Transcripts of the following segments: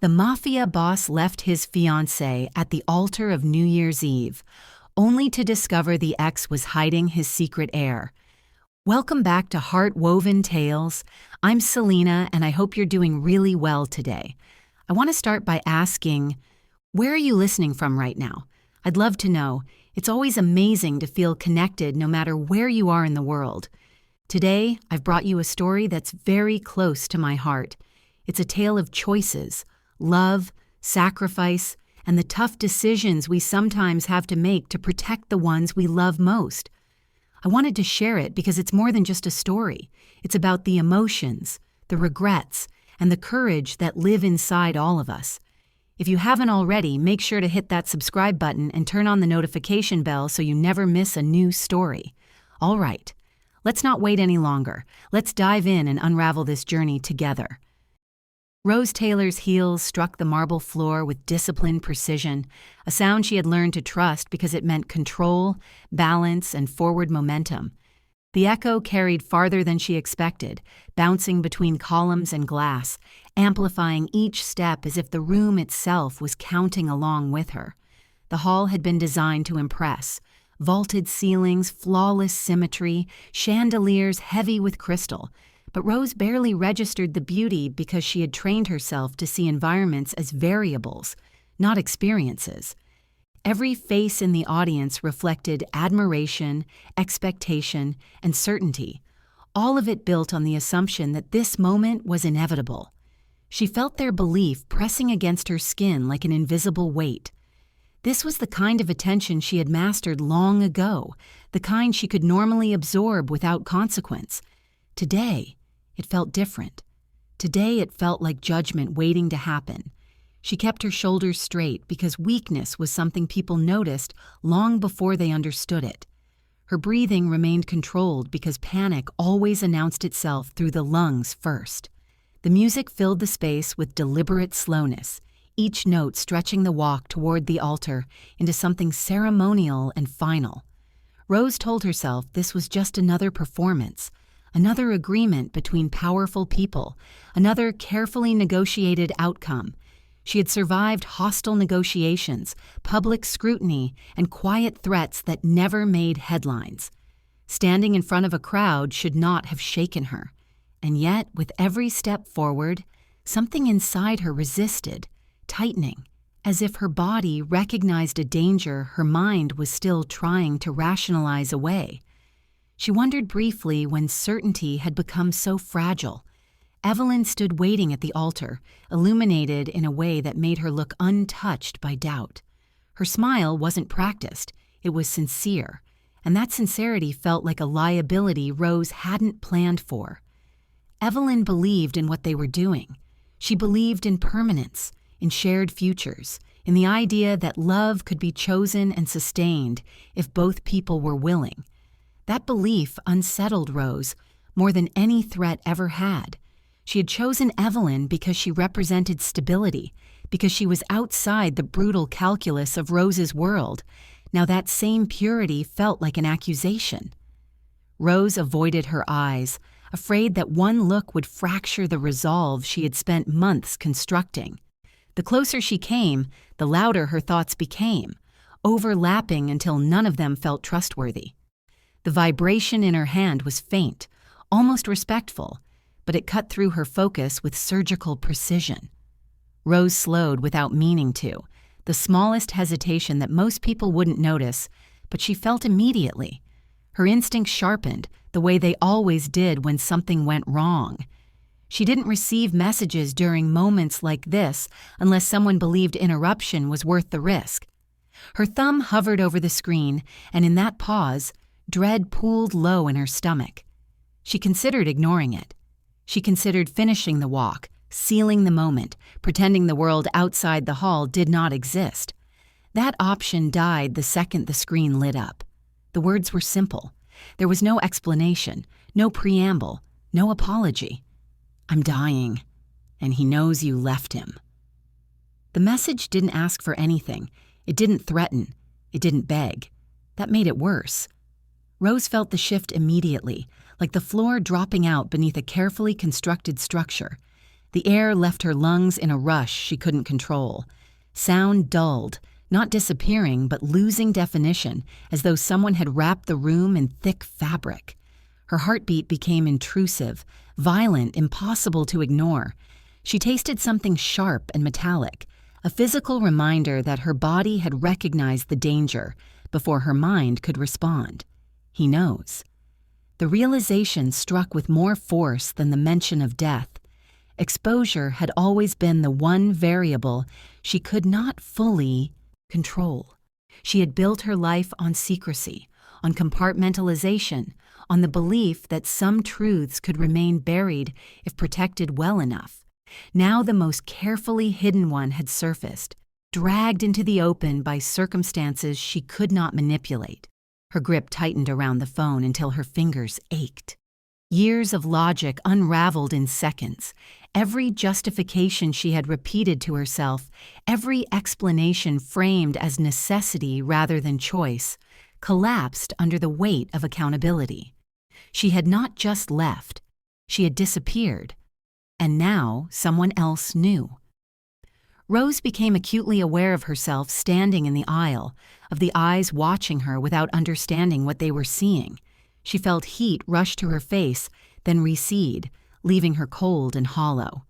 The Mafia boss left his fiancée at the altar of New Year's Eve, only to discover the ex was hiding his secret heir. Welcome back to Heart-Woven Tales. I'm Selena, and I hope you're doing really well today. I want to start by asking, where are you listening from right now? I'd love to know. It's always amazing to feel connected no matter where you are in the world. Today, I've brought you a story that's very close to my heart. It's a tale of choices, love, sacrifice, and the tough decisions we sometimes have to make to protect the ones we love most. I wanted to share it because it's more than just a story. It's about the emotions, the regrets, and the courage that live inside all of us. If you haven't already, make sure to hit that subscribe button and turn on the notification bell so you never miss a new story. All right, let's not wait any longer. Let's dive in and unravel this journey together. Rose Taylor's heels struck the marble floor with disciplined precision, a sound she had learned to trust because it meant control, balance, and forward momentum. The echo carried farther than she expected, bouncing between columns and glass, amplifying each step as if the room itself was counting along with her. The hall had been designed to impress. Vaulted ceilings, flawless symmetry, chandeliers heavy with crystal. But Rose barely registered the beauty because she had trained herself to see environments as variables, not experiences. Every face in the audience reflected admiration, expectation, and certainty, all of it built on the assumption that this moment was inevitable. She felt their belief pressing against her skin like an invisible weight. This was the kind of attention she had mastered long ago, the kind she could normally absorb without consequence. Today, it felt different. Today, it felt like judgment waiting to happen. She kept her shoulders straight because weakness was something people noticed long before they understood it. Her breathing remained controlled because panic always announced itself through the lungs first. The music filled the space with deliberate slowness, each note stretching the walk toward the altar into something ceremonial and final. Rose told herself this was just another performance, another agreement between powerful people, another carefully negotiated outcome. She had survived hostile negotiations, public scrutiny, and quiet threats that never made headlines. Standing in front of a crowd should not have shaken her. And yet, with every step forward, something inside her resisted, tightening, as if her body recognized a danger her mind was still trying to rationalize away. She wondered briefly when certainty had become so fragile. Evelyn stood waiting at the altar, illuminated in a way that made her look untouched by doubt. Her smile wasn't practiced, it was sincere, and that sincerity felt like a liability Rose hadn't planned for. Evelyn believed in what they were doing. She believed in permanence, in shared futures, in the idea that love could be chosen and sustained if both people were willing. That belief unsettled Rose more than any threat ever had. She had chosen Evelyn because she represented stability, because she was outside the brutal calculus of Rose's world. Now that same purity felt like an accusation. Rose avoided her eyes, afraid that one look would fracture the resolve she had spent months constructing. The closer she came, the louder her thoughts became, overlapping until none of them felt trustworthy. The vibration in her hand was faint, almost respectful, but it cut through her focus with surgical precision. Rose slowed without meaning to, the smallest hesitation that most people wouldn't notice, but she felt immediately. Her instincts sharpened, the way they always did when something went wrong. She didn't receive messages during moments like this unless someone believed interruption was worth the risk. Her thumb hovered over the screen, and in that pause, dread pooled low in her stomach. She considered ignoring it. She considered finishing the walk, sealing the moment, pretending the world outside the hall did not exist. That option died the second the screen lit up. The words were simple. There was no explanation, no preamble, no apology. "I'm dying, and he knows you left him." The message didn't ask for anything. It didn't threaten. It didn't beg. That made it worse. Rose felt the shift immediately, like the floor dropping out beneath a carefully constructed structure. The air left her lungs in a rush she couldn't control. Sound dulled, not disappearing but losing definition, as though someone had wrapped the room in thick fabric. Her heartbeat became intrusive, violent, impossible to ignore. She tasted something sharp and metallic, a physical reminder that her body had recognized the danger before her mind could respond. He knows. The realization struck with more force than the mention of death. Exposure had always been the one variable she could not fully control. She had built her life on secrecy, on compartmentalization, on the belief that some truths could remain buried if protected well enough. Now the most carefully hidden one had surfaced, dragged into the open by circumstances she could not manipulate. Her grip tightened around the phone until her fingers ached. Years of logic unraveled in seconds. Every justification she had repeated to herself, every explanation framed as necessity rather than choice, collapsed under the weight of accountability. She had not just left, she had disappeared. And now someone else knew. Rose became acutely aware of herself standing in the aisle, of the eyes watching her without understanding what they were seeing. She felt heat rush to her face, then recede, leaving her cold and hollow.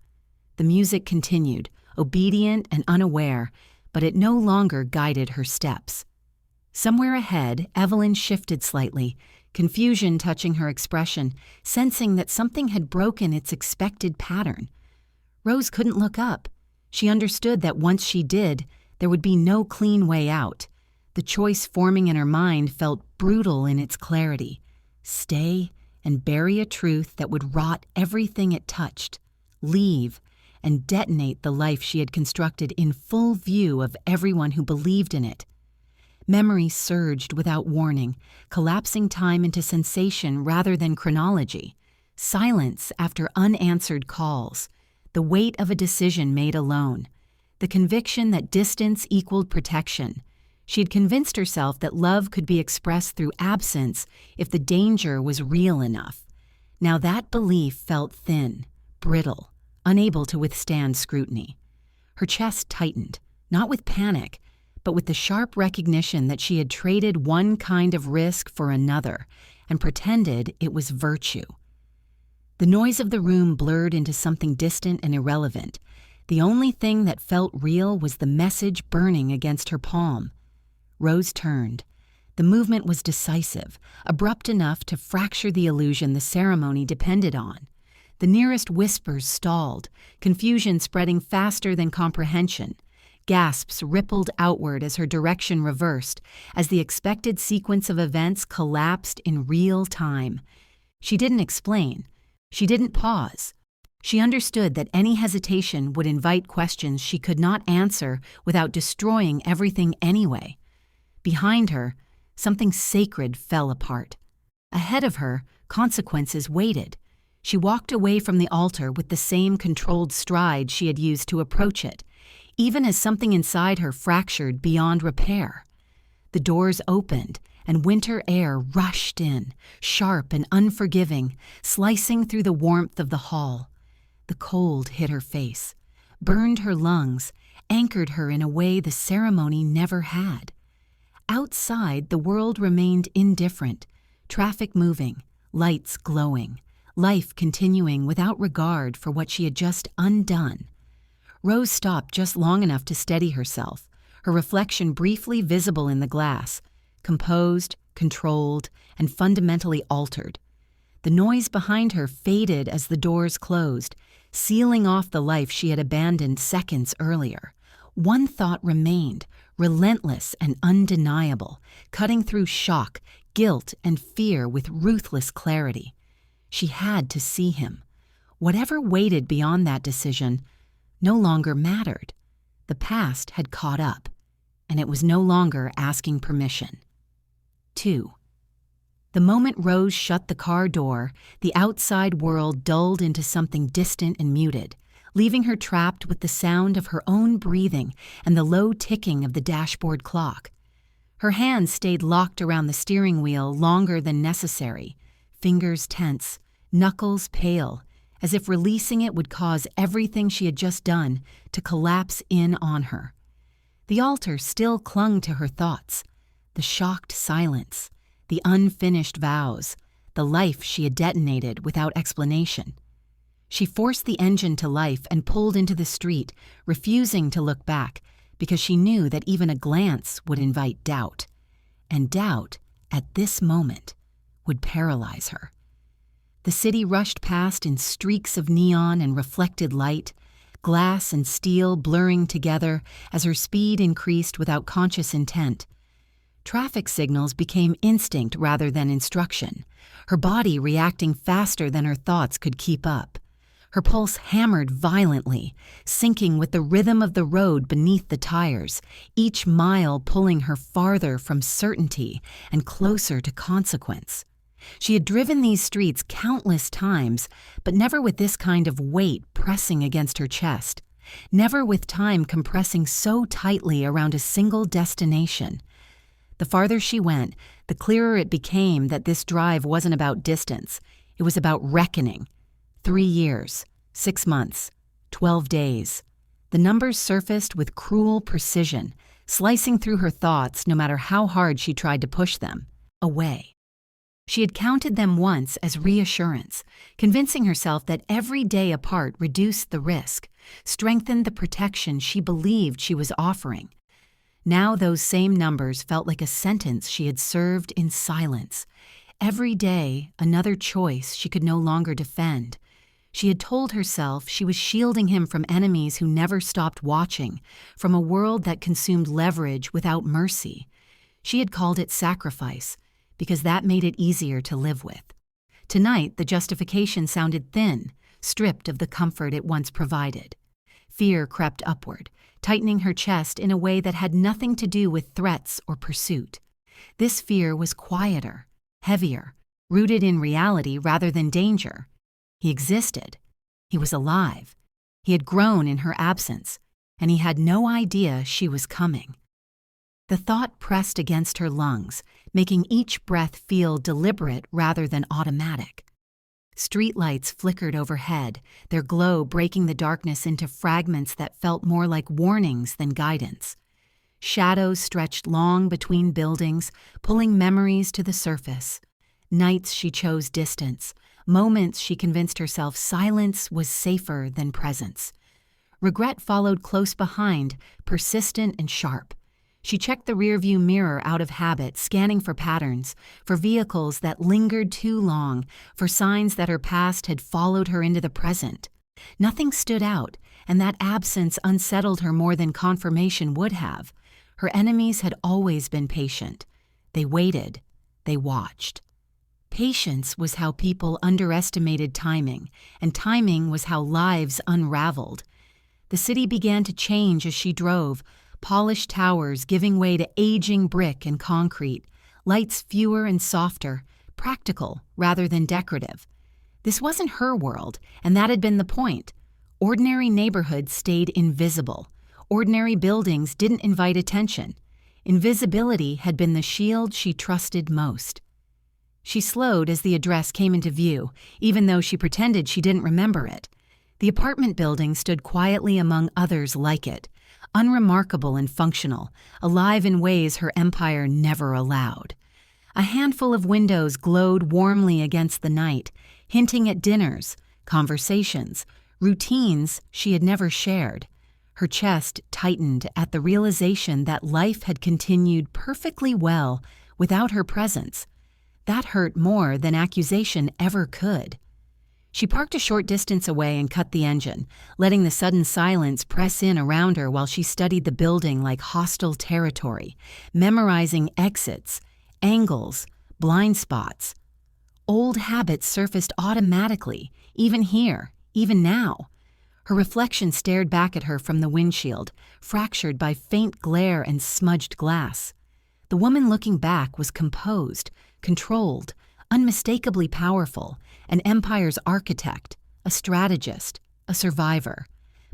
The music continued, obedient and unaware, but it no longer guided her steps. Somewhere ahead, Evelyn shifted slightly, confusion touching her expression, sensing that something had broken its expected pattern. Rose couldn't look up. She understood that once she did, there would be no clean way out. The choice forming in her mind felt brutal in its clarity. Stay and bury a truth that would rot everything it touched. Leave and detonate the life she had constructed in full view of everyone who believed in it. Memory surged without warning, collapsing time into sensation rather than chronology. Silence after unanswered calls. The weight of a decision made alone. The conviction that distance equaled protection. She had convinced herself that love could be expressed through absence if the danger was real enough. Now that belief felt thin, brittle, unable to withstand scrutiny. Her chest tightened, not with panic, but with the sharp recognition that she had traded one kind of risk for another and pretended it was virtue. The noise of the room blurred into something distant and irrelevant. The only thing that felt real was the message burning against her palm. Rose turned. The movement was decisive, abrupt enough to fracture the illusion the ceremony depended on. The nearest whispers stalled, confusion spreading faster than comprehension. Gasps rippled outward as her direction reversed, as the expected sequence of events collapsed in real time. She didn't explain. She didn't pause. She understood that any hesitation would invite questions she could not answer without destroying everything anyway. Behind her, something sacred fell apart. Ahead of her, consequences waited. She walked away from the altar with the same controlled stride she had used to approach it, even as something inside her fractured beyond repair. The doors opened, and winter air rushed in, sharp and unforgiving, slicing through the warmth of the hall. The cold hit her face, burned her lungs, anchored her in a way the ceremony never had. Outside, the world remained indifferent, traffic moving, lights glowing, life continuing without regard for what she had just undone. Rose stopped just long enough to steady herself, her reflection briefly visible in the glass, composed, controlled, and fundamentally altered. The noise behind her faded as the doors closed, sealing off the life she had abandoned seconds earlier. One thought remained, relentless and undeniable, cutting through shock, guilt, and fear with ruthless clarity. She had to see him. Whatever waited beyond that decision no longer mattered. The past had caught up, and it was no longer asking permission. 2. The moment Rose shut the car door, the outside world dulled into something distant and muted, leaving her trapped with the sound of her own breathing and the low ticking of the dashboard clock. Her hands stayed locked around the steering wheel longer than necessary, fingers tense, knuckles pale, as if releasing it would cause everything she had just done to collapse in on her. The altar still clung to her thoughts, the shocked silence, the unfinished vows, the life she had detonated without explanation. She forced the engine to life and pulled into the street, refusing to look back because she knew that even a glance would invite doubt. And doubt, at this moment, would paralyze her. The city rushed past in streaks of neon and reflected light, glass and steel blurring together as her speed increased without conscious intent. Traffic signals became instinct rather than instruction, her body reacting faster than her thoughts could keep up. Her pulse hammered violently, syncing with the rhythm of the road beneath the tires, each mile pulling her farther from certainty and closer to consequence. She had driven these streets countless times, but never with this kind of weight pressing against her chest, never with time compressing so tightly around a single destination. The farther she went, the clearer it became that this drive wasn't about distance. It was about reckoning. 3 years, 6 months, 12 days. The numbers surfaced with cruel precision, slicing through her thoughts no matter how hard she tried to push them away. She had counted them once as reassurance, convincing herself that every day apart reduced the risk, strengthened the protection she believed she was offering. Now those same numbers felt like a sentence she had served in silence. Every day, another choice she could no longer defend. She had told herself she was shielding him from enemies who never stopped watching, from a world that consumed leverage without mercy. She had called it sacrifice, because that made it easier to live with. Tonight, the justification sounded thin, stripped of the comfort it once provided. Fear crept upward, tightening her chest in a way that had nothing to do with threats or pursuit. This fear was quieter, heavier, rooted in reality rather than danger. He existed. He was alive. He had grown in her absence, and he had no idea she was coming. The thought pressed against her lungs, making each breath feel deliberate rather than automatic. Streetlights flickered overhead, their glow breaking the darkness into fragments that felt more like warnings than guidance. Shadows stretched long between buildings, pulling memories to the surface. Nights she chose distance, moments she convinced herself silence was safer than presence. Regret followed close behind, persistent and sharp. She checked the rearview mirror out of habit, scanning for patterns, for vehicles that lingered too long, for signs that her past had followed her into the present. Nothing stood out, and that absence unsettled her more than confirmation would have. Her enemies had always been patient. They waited. They watched. Patience was how people underestimated timing, and timing was how lives unraveled. The city began to change as she drove, polished towers giving way to aging brick and concrete, lights fewer and softer, practical rather than decorative. This wasn't her world, and that had been the point. Ordinary neighborhoods stayed invisible. Ordinary buildings didn't invite attention. Invisibility had been the shield she trusted most. She slowed as the address came into view, even though she pretended she didn't remember it. The apartment building stood quietly among others like it, unremarkable and functional, alive in ways her empire never allowed. A handful of windows glowed warmly against the night, hinting at dinners, conversations, routines she had never shared. Her chest tightened at the realization that life had continued perfectly well without her presence. That hurt more than accusation ever could. She parked a short distance away and cut the engine, letting the sudden silence press in around her while she studied the building like hostile territory, memorizing exits, angles, blind spots. Old habits surfaced automatically, even here, even now. Her reflection stared back at her from the windshield, fractured by faint glare and smudged glass. The woman looking back was composed, controlled, unmistakably powerful, an empire's architect, a strategist, a survivor.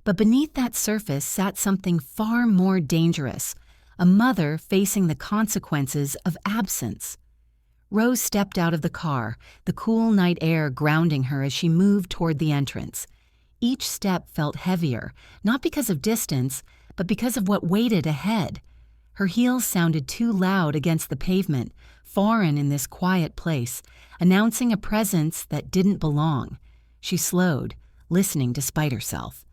But beneath that surface sat something far more dangerous, a mother facing the consequences of absence. Rose stepped out of the car, the cool night air grounding her as she moved toward the entrance. Each step felt heavier, not because of distance, but because of what waited ahead. Her heels sounded too loud against the pavement, foreign in this quiet place, announcing a presence that didn't belong. She slowed, listening despite herself.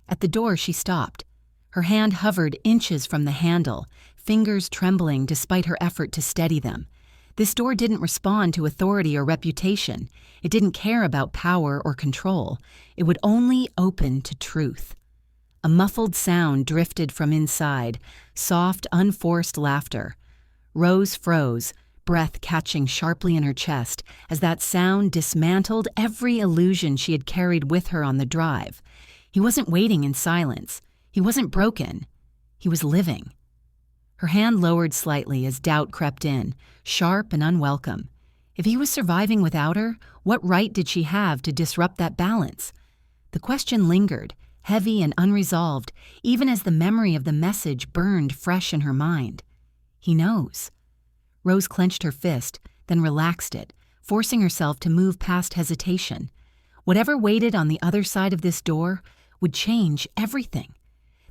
At the door, she stopped. Her hand hovered inches from the handle, fingers trembling despite her effort to steady them. This door didn't respond to authority or reputation. It didn't care about power or control. It would only open to truth. A muffled sound drifted from inside, soft, unforced laughter. Rose froze, breath catching sharply in her chest as that sound dismantled every illusion she had carried with her on the drive. He wasn't waiting in silence. He wasn't broken. He was living. Her hand lowered slightly as doubt crept in, sharp and unwelcome. If he was surviving without her, what right did she have to disrupt that balance? The question lingered, heavy and unresolved, even as the memory of the message burned fresh in her mind. He knows. Rose clenched her fist, then relaxed it, forcing herself to move past hesitation. Whatever waited on the other side of this door would change everything.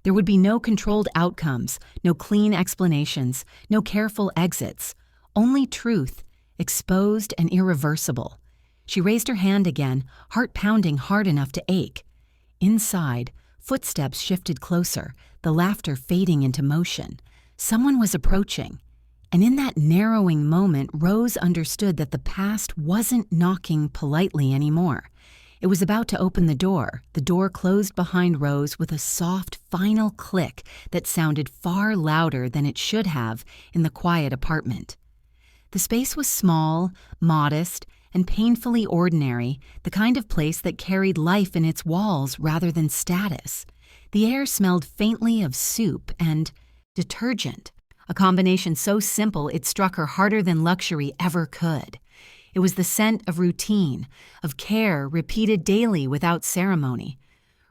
There would be no controlled outcomes, no clean explanations, no careful exits, only truth, exposed and irreversible. She raised her hand again, heart pounding hard enough to ache. Inside, footsteps shifted closer, the laughter fading into motion. Someone was approaching. And in that narrowing moment, Rose understood that the past wasn't knocking politely anymore. It was about to open the door closed behind Rose with a soft, final click that sounded far louder than it should have in the quiet apartment. The space was small, modest, and painfully ordinary, the kind of place that carried life in its walls rather than status. The air smelled faintly of soup and detergent, a combination so simple it struck her harder than luxury ever could. It was the scent of routine, of care repeated daily without ceremony.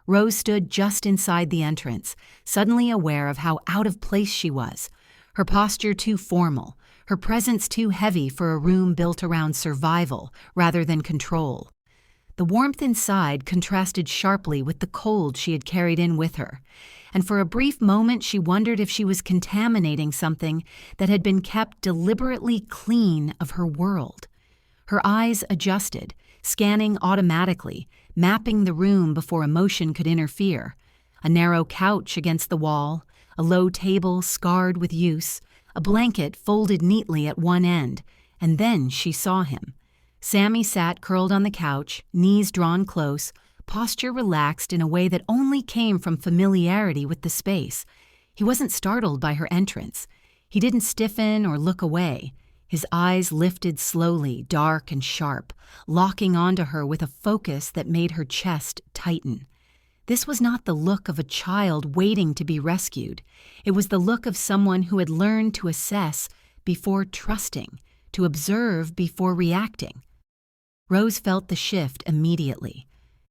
Rose stood just inside the entrance, suddenly aware of how out of place she was, her posture too formal, her presence too heavy for a room built around survival rather than control. The warmth inside contrasted sharply with the cold she had carried in with her, and for a brief moment she wondered if she was contaminating something that had been kept deliberately clean of her world. Her eyes adjusted, scanning automatically, mapping the room before emotion could interfere. A narrow couch against the wall, a low table scarred with use, a blanket folded neatly at one end, and then she saw him. Sammy sat curled on the couch, knees drawn close, posture relaxed in a way that only came from familiarity with the space. He wasn't startled by her entrance. He didn't stiffen or look away. His eyes lifted slowly, dark and sharp, locking onto her with a focus that made her chest tighten. This was not the look of a child waiting to be rescued. It was the look of someone who had learned to assess before trusting, to observe before reacting. Rose felt the shift immediately.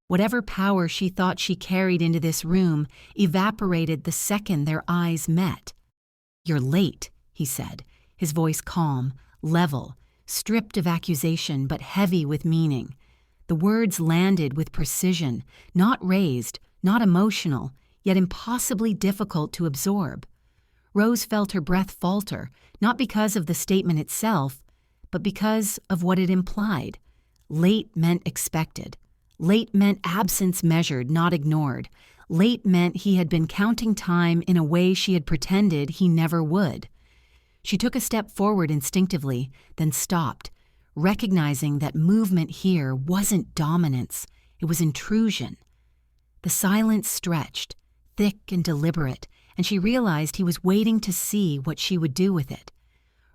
Whatever power she thought she carried into this room evaporated the second their eyes met. "You're late," he said, his voice calm, level, stripped of accusation but heavy with meaning. The words landed with precision, not raised, not emotional, yet impossibly difficult to absorb. Rose felt her breath falter, not because of the statement itself, but because of what it implied. Late meant expected. Late meant absence measured, not ignored. Late meant he had been counting time in a way she had pretended he never would. She took a step forward instinctively, then stopped, recognizing that movement here wasn't dominance, it was intrusion. The silence stretched, thick and deliberate, and she realized he was waiting to see what she would do with it.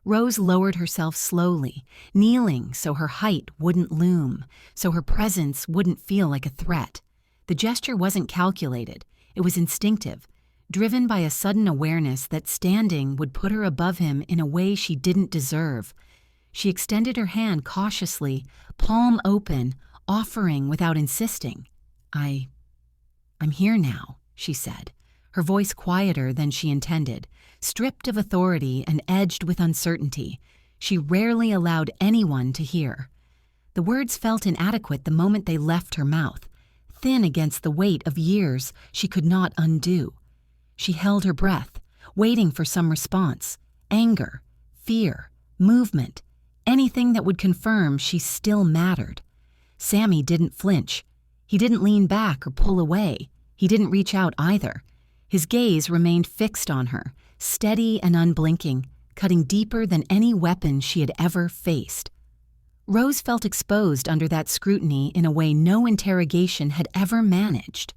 Rose lowered herself slowly, kneeling so her height wouldn't loom, so her presence wouldn't feel like a threat. The gesture wasn't calculated, it was instinctive, driven by a sudden awareness that standing would put her above him in a way she didn't deserve. She extended her hand cautiously, palm open, offering without insisting. I'm here now," she said, her voice quieter than she intended, stripped of authority and edged with uncertainty. she rarely allowed anyone to hear. The words felt inadequate the moment they left her mouth, thin against the weight of years she could not undo. She held her breath, waiting for some response, anger, fear, movement, anything that would confirm she still mattered. Sammy didn't flinch. He didn't lean back or pull away. He didn't reach out either. His gaze remained fixed on her, steady and unblinking, cutting deeper than any weapon she had ever faced. Rose felt exposed under that scrutiny in a way no interrogation had ever managed.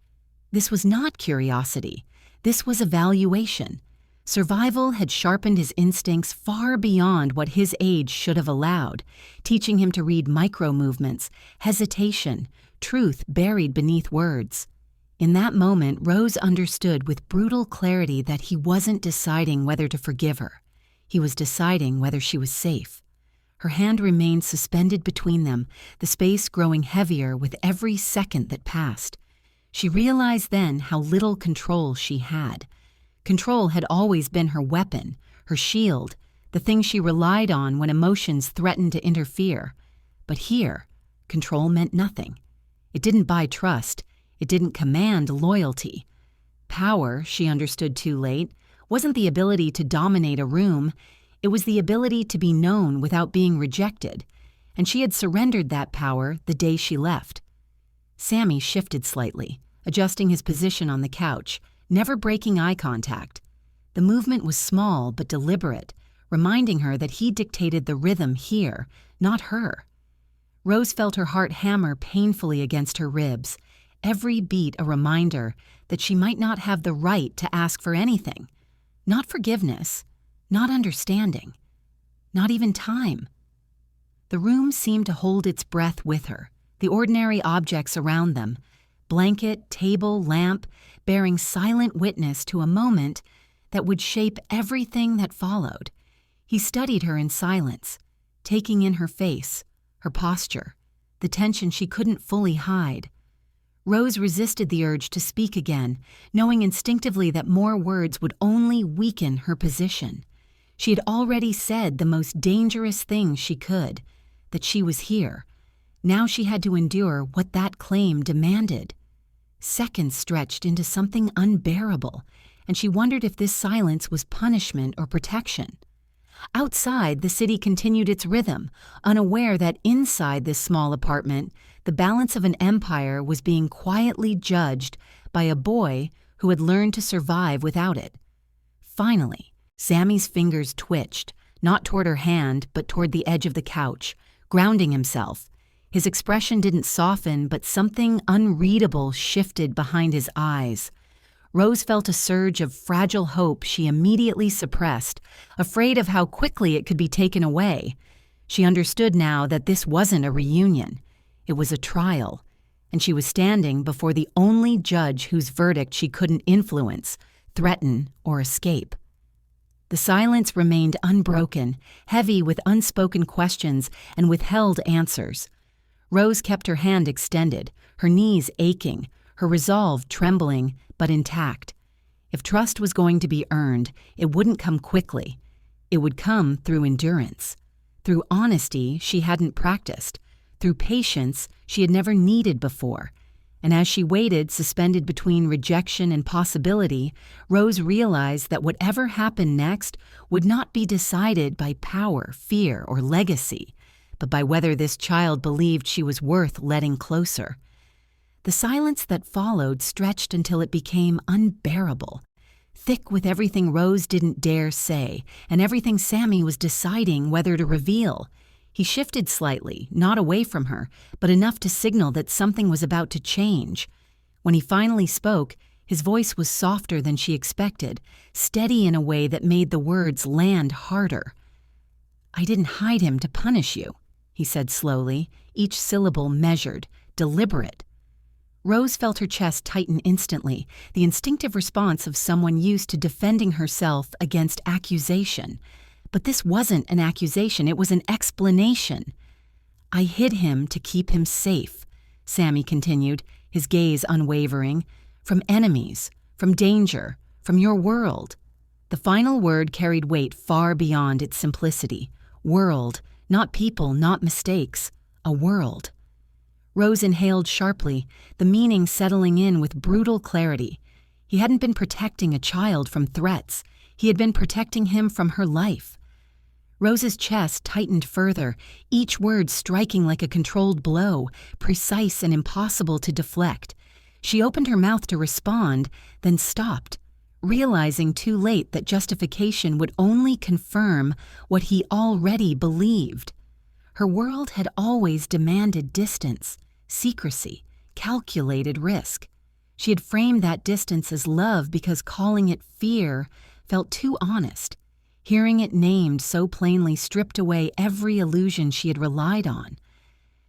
This was not curiosity. This was evaluation. Survival had sharpened his instincts far beyond what his age should have allowed, teaching him to read micro-movements, hesitation, truth buried beneath words. In that moment, Rose understood with brutal clarity that he wasn't deciding whether to forgive her. He was deciding whether she was safe. Her hand remained suspended between them, the space growing heavier with every second that passed. She realized then how little control she had. Control had always been her weapon, her shield, the thing she relied on when emotions threatened to interfere. But here, control meant nothing. It didn't buy trust. It didn't command loyalty. Power, she understood too late, wasn't the ability to dominate a room. It was the ability to be known without being rejected, and she had surrendered that power the day she left. Sammy shifted slightly, adjusting his position on the couch, never breaking eye contact. The movement was small but deliberate, reminding her that he dictated the rhythm here, not her. Rose felt her heart hammer painfully against her ribs, every beat a reminder that she might not have the right to ask for anything. Not forgiveness, not understanding, not even time. The room seemed to hold its breath with her, the ordinary objects around them, blanket, table, lamp, bearing silent witness to a moment that would shape everything that followed. He studied her in silence, taking in her face, her posture, the tension she couldn't fully hide. Rose resisted the urge to speak again, knowing instinctively that more words would only weaken her position. She had already said the most dangerous thing she could, that she was here. Now she had to endure what that claim demanded. Seconds stretched into something unbearable, and she wondered if this silence was punishment or protection. Outside, the city continued its rhythm, unaware that inside this small apartment, the balance of an empire was being quietly judged by a boy who had learned to survive without it. Finally, Sammy's fingers twitched, not toward her hand, but toward the edge of the couch, grounding himself. His expression didn't soften, but something unreadable shifted behind his eyes. Rose felt a surge of fragile hope she immediately suppressed, afraid of how quickly it could be taken away. She understood now that this wasn't a reunion. It was a trial, and she was standing before the only judge whose verdict she couldn't influence, threaten, or escape. The silence remained unbroken, heavy with unspoken questions and withheld answers. Rose kept her hand extended, her knees aching, her resolve trembling, but intact. If trust was going to be earned, it wouldn't come quickly. It would come through endurance, through honesty she hadn't practiced, through patience she had never needed before. And as she waited, suspended between rejection and possibility, Rose realized that whatever happened next would not be decided by power, fear, or legacy, but by whether this child believed she was worth letting closer. The silence that followed stretched until it became unbearable, thick with everything Rose didn't dare say and everything Sammy was deciding whether to reveal. He shifted slightly, not away from her, but enough to signal that something was about to change. When he finally spoke, his voice was softer than she expected, steady in a way that made the words land harder. "I didn't hide him to punish you," he said slowly, each syllable measured, deliberate. Rose felt her chest tighten instantly, the instinctive response of someone used to defending herself against accusation. But this wasn't an accusation, it was an explanation. "I hid him to keep him safe," Sammy continued, his gaze unwavering, "from enemies, from danger, from your world." The final word carried weight far beyond its simplicity, World, not people, not mistakes. A world. Rose inhaled sharply, the meaning settling in with brutal clarity. He hadn't been protecting a child from threats. He had been protecting him from her life. Rose's chest tightened further, each word striking like a controlled blow, precise and impossible to deflect. She opened her mouth to respond, then stopped, realizing too late that justification would only confirm what he already believed. Her world had always demanded distance, secrecy, calculated risk. She had framed that distance as love because calling it fear felt too honest. Hearing it named so plainly stripped away every illusion she had relied on.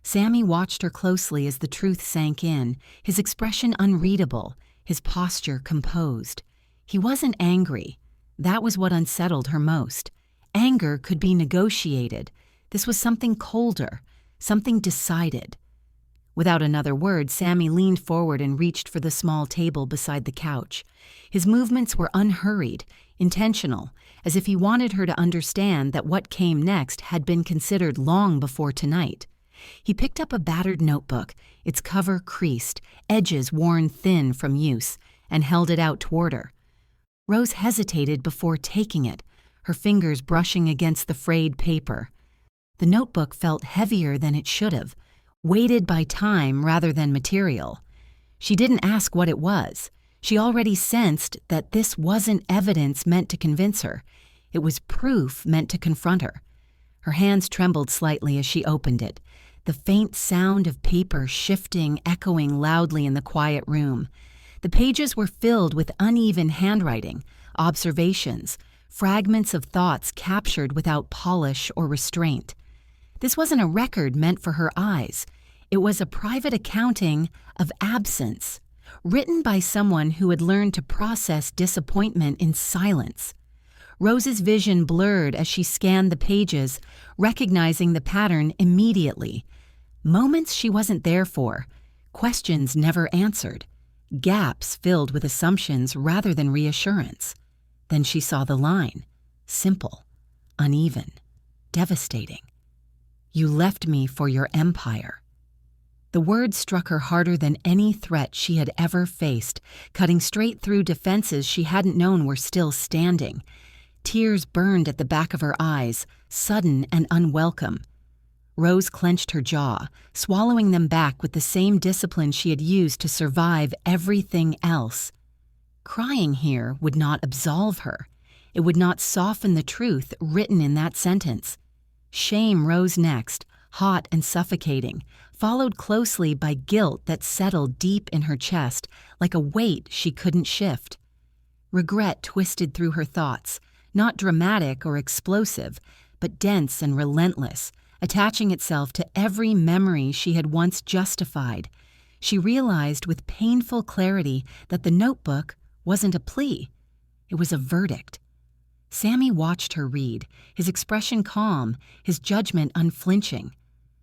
Sammy watched her closely as the truth sank in, his expression unreadable, his posture composed. He wasn't angry. That was what unsettled her most. Anger could be negotiated. This was something colder, something decided. Without another word, Sammy leaned forward and reached for the small table beside the couch. His movements were unhurried, intentional, as if he wanted her to understand that what came next had been considered long before tonight. He picked up a battered notebook, its cover creased, edges worn thin from use, and held it out toward her. Rose hesitated before taking it, her fingers brushing against the frayed paper. The notebook felt heavier than it should have, weighted by time rather than material. She didn't ask what it was. She already sensed that this wasn't evidence meant to convince her. It was proof meant to confront her. Her hands trembled slightly as she opened it, the faint sound of paper shifting, echoing loudly in the quiet room. The pages were filled with uneven handwriting, observations, fragments of thoughts captured without polish or restraint. This wasn't a record meant for her eyes. It was a private accounting of absence, written by someone who had learned to process disappointment in silence. Rose's vision blurred as she scanned the pages, recognizing the pattern immediately. Moments she wasn't there for, questions never answered, gaps filled with assumptions rather than reassurance. Then she saw the line, simple, uneven, devastating. You left me for your empire. The words struck her harder than any threat she had ever faced, cutting straight through defenses she hadn't known were still standing. Tears burned at the back of her eyes, sudden and unwelcome. Rose clenched her jaw, swallowing them back with the same discipline she had used to survive everything else. Crying here would not absolve her. It would not soften the truth written in that sentence. Shame rose next, hot and suffocating, followed closely by guilt that settled deep in her chest like a weight she couldn't shift. Regret twisted through her thoughts, not dramatic or explosive, but dense and relentless, attaching itself to every memory she had once justified. She realized with painful clarity that the notebook wasn't a plea. It was a verdict. Sammy watched her read, his expression calm, his judgment unflinching.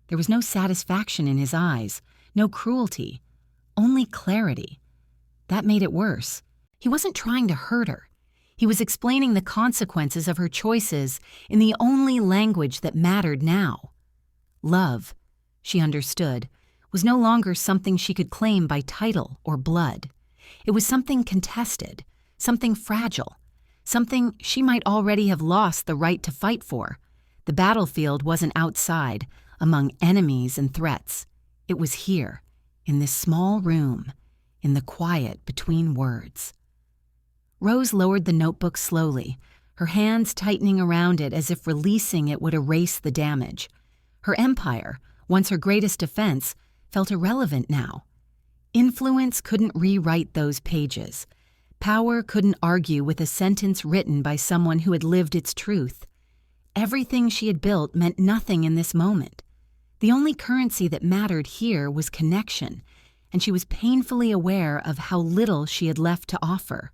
There was no satisfaction in his eyes, no cruelty, only clarity. That made it worse. He wasn't trying to hurt her. He was explaining the consequences of her choices in the only language that mattered now. Love, she understood, was no longer something she could claim by title or blood. It was something contested, something fragile, something she might already have lost the right to fight for. The battlefield wasn't outside, among enemies and threats. It was here, in this small room, in the quiet between words. Rose lowered the notebook slowly, her hands tightening around it as if releasing it would erase the damage. Her empire, once her greatest defense, felt irrelevant now. Influence couldn't rewrite those pages. Power couldn't argue with a sentence written by someone who had lived its truth. Everything she had built meant nothing in this moment. The only currency that mattered here was connection, and she was painfully aware of how little she had left to offer.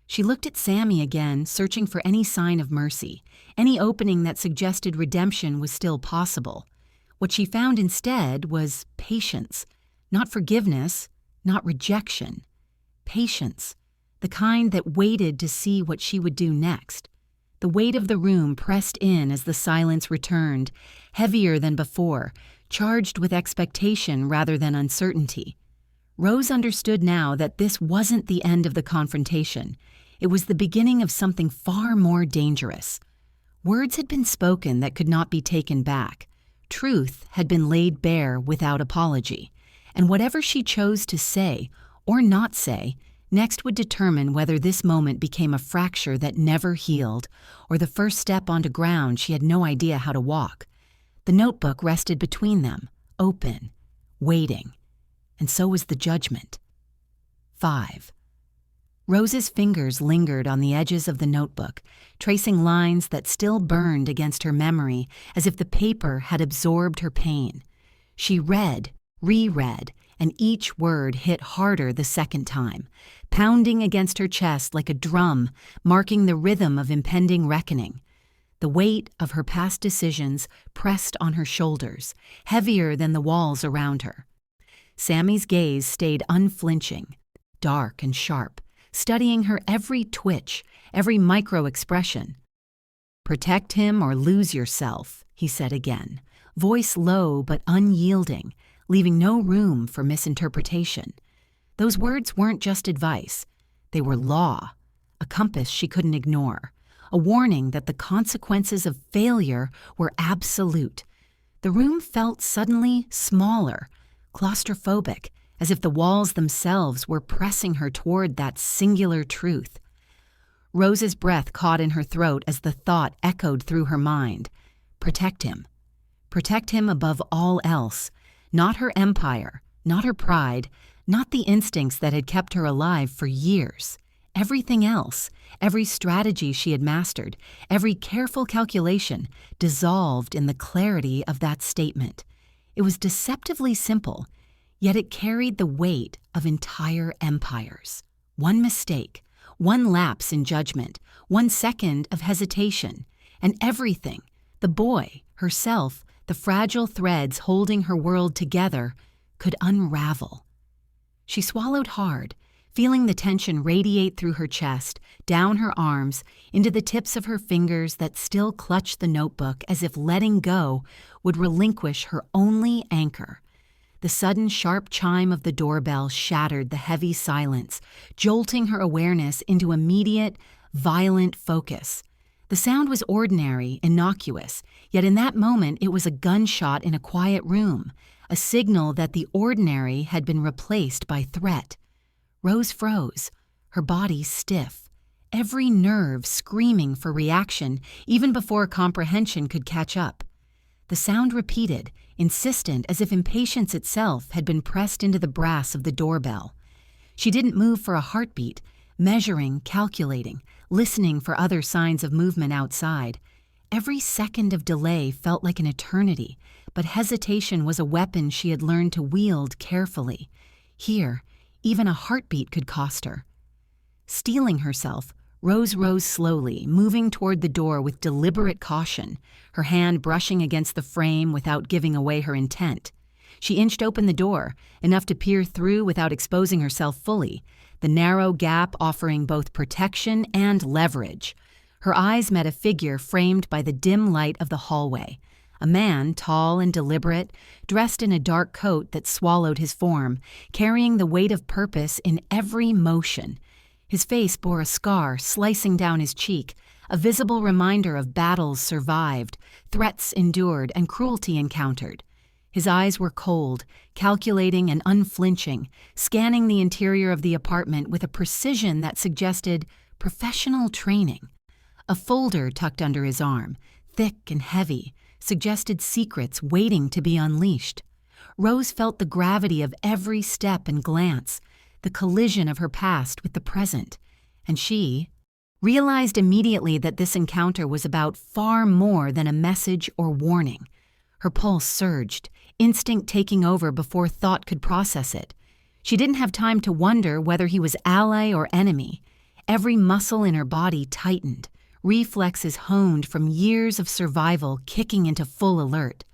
She looked at Sammy again, searching for any sign of mercy, any opening that suggested redemption was still possible. What she found instead was patience, not forgiveness, not rejection. Patience, the kind that waited to see what she would do next. The weight of the room pressed in as the silence returned, heavier than before, charged with expectation rather than uncertainty. Rose understood now that this wasn't the end of the confrontation. It was the beginning of something far more dangerous. Words had been spoken that could not be taken back. Truth had been laid bare without apology. And whatever she chose to say, or not say, next would determine whether this moment became a fracture that never healed, or the first step onto ground she had no idea how to walk. The notebook rested between them, open, waiting. And so was the judgment. 5. Rose's fingers lingered on the edges of the notebook, tracing lines that still burned against her memory as if the paper had absorbed her pain. She read, reread, and each word hit harder the second time, pounding against her chest like a drum, marking the rhythm of impending reckoning. The weight of her past decisions pressed on her shoulders, heavier than the walls around her. Sammy's gaze stayed unflinching, dark and sharp, studying her every twitch, every micro-expression. "Protect him or lose yourself," he said again, voice low but unyielding, leaving no room for misinterpretation. Those words weren't just advice. They were law, a compass she couldn't ignore, a warning that the consequences of failure were absolute. The room felt suddenly smaller, claustrophobic, as if the walls themselves were pressing her toward that singular truth. Rose's breath caught in her throat as the thought echoed through her mind. Protect him. Protect him above all else. Not her empire, not her pride, not the instincts that had kept her alive for years. Everything else, every strategy she had mastered, every careful calculation, dissolved in the clarity of that statement. It was deceptively simple, yet it carried the weight of entire empires. One mistake, one lapse in judgment, 1 second of hesitation, and everything, the boy, herself, the fragile threads holding her world together, could unravel. She swallowed hard, feeling the tension radiate through her chest, down her arms, into the tips of her fingers that still clutched the notebook as if letting go would relinquish her only anchor. The sudden sharp chime of the doorbell shattered the heavy silence, jolting her awareness into immediate, violent focus. The sound was ordinary, innocuous, yet in that moment it was a gunshot in a quiet room, a signal that the ordinary had been replaced by threat. Rose froze, her body stiff, every nerve screaming for reaction even before comprehension could catch up. The sound repeated, insistent as if impatience itself had been pressed into the brass of the doorbell. She didn't move for a heartbeat, measuring, calculating, listening for other signs of movement outside. Every second of delay felt like an eternity, but hesitation was a weapon she had learned to wield carefully. Here, even a heartbeat could cost her. Steeling herself, Rose rose slowly, moving toward the door with deliberate caution, her hand brushing against the frame without giving away her intent. She inched open the door, enough to peer through without exposing herself fully, the narrow gap offering both protection and leverage. Her eyes met a figure framed by the dim light of the hallway. A man, tall and deliberate, dressed in a dark coat that swallowed his form, carrying the weight of purpose in every motion. His face bore a scar slicing down his cheek, a visible reminder of battles survived, threats endured, and cruelty encountered. His eyes were cold, calculating and unflinching, scanning the interior of the apartment with a precision that suggested professional training. A folder tucked under his arm, thick and heavy, suggested secrets waiting to be unleashed. Rose felt the gravity of every step and glance, the collision of her past with the present, and she realized immediately that this encounter was about far more than a message or warning. Her pulse surged, instinct taking over before thought could process it. She didn't have time to wonder whether he was ally or enemy. Every muscle in her body tightened, reflexes honed from years of survival kicking into full alert.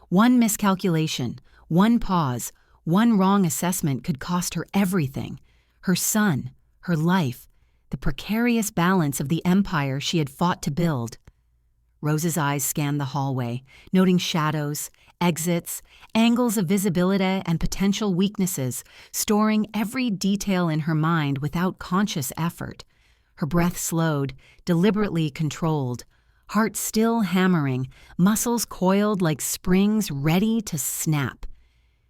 One miscalculation, one pause, one wrong assessment could cost her everything. Her son, her life, the precarious balance of the empire she had fought to build. Rose's eyes scanned the hallway, noting shadows, exits, angles of visibility, and potential weaknesses, storing every detail in her mind without conscious effort. Her breath slowed, deliberately controlled, heart still hammering, muscles coiled like springs ready to snap.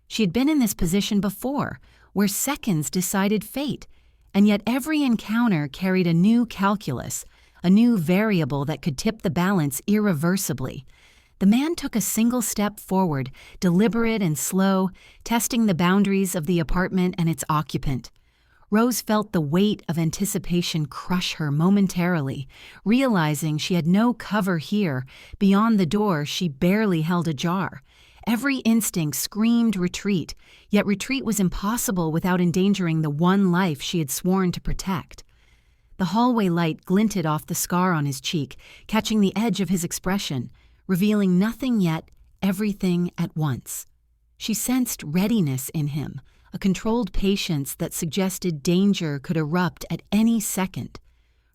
She had been in this position before, where seconds decided fate, and yet every encounter carried a new calculus, a new variable that could tip the balance irreversibly. The man took a single step forward, deliberate and slow, testing the boundaries of the apartment and its occupant. Rose felt the weight of anticipation crush her momentarily, realizing she had no cover here. Beyond the door, she barely held ajar. Every instinct screamed retreat, yet retreat was impossible without endangering the one life she had sworn to protect. The hallway light glinted off the scar on his cheek, catching the edge of his expression, revealing nothing yet everything at once. She sensed readiness in him, a controlled patience that suggested danger could erupt at any second.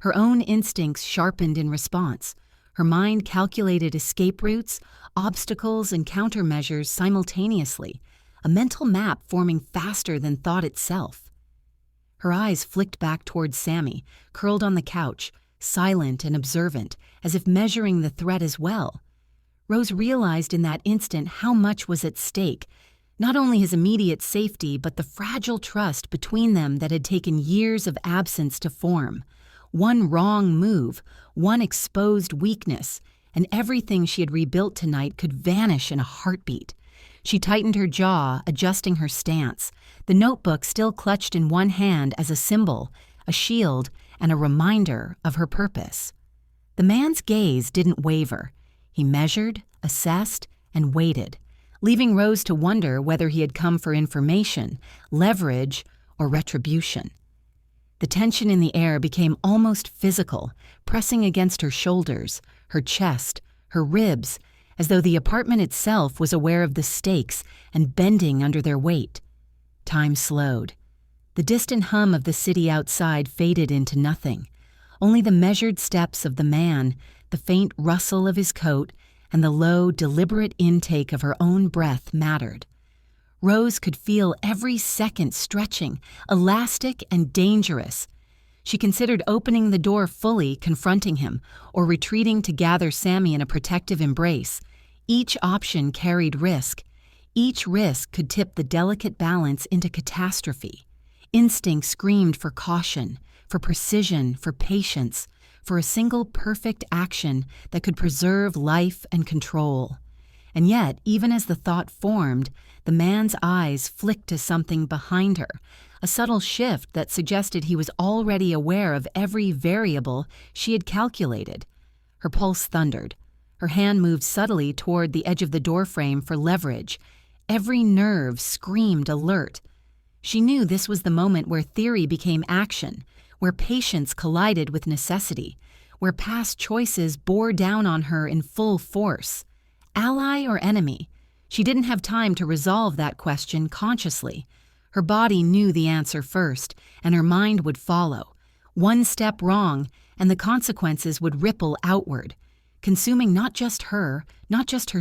Her own instincts sharpened in response. Her mind calculated escape routes, obstacles, and countermeasures simultaneously, a mental map forming faster than thought itself. Her eyes flicked back toward Sammy, curled on the couch, silent and observant, as if measuring the threat as well. Rose realized in that instant how much was at stake, not only his immediate safety, but the fragile trust between them that had taken years of absence to form. One wrong move, one exposed weakness, and everything she had rebuilt tonight could vanish in a heartbeat. She tightened her jaw, adjusting her stance, the notebook still clutched in one hand as a symbol, a shield, and a reminder of her purpose. The man's gaze didn't waver. He measured, assessed, and waited, leaving Rose to wonder whether he had come for information, leverage, or retribution. The tension in the air became almost physical, pressing against her shoulders, her chest, her ribs, as though the apartment itself was aware of the stakes and bending under their weight. Time slowed. The distant hum of the city outside faded into nothing. Only the measured steps of the man, the faint rustle of his coat, and the low, deliberate intake of her own breath mattered. Rose could feel every second stretching, elastic and dangerous. She considered opening the door fully, confronting him, or retreating to gather Sammy in a protective embrace. Each option carried risk. Each risk could tip the delicate balance into catastrophe. Instinct screamed for caution, for precision, for patience, for a single perfect action that could preserve life and control. And yet, even as the thought formed, the man's eyes flicked to something behind her, a subtle shift that suggested he was already aware of every variable she had calculated. Her pulse thundered. Her hand moved subtly toward the edge of the doorframe for leverage. Every nerve screamed alert. She knew this was the moment where theory became action, where patience collided with necessity, where past choices bore down on her in full force. Ally or enemy? She didn't have time to resolve that question consciously. Her body knew the answer first, and her mind would follow. One step wrong, and the consequences would ripple outward, consuming not just her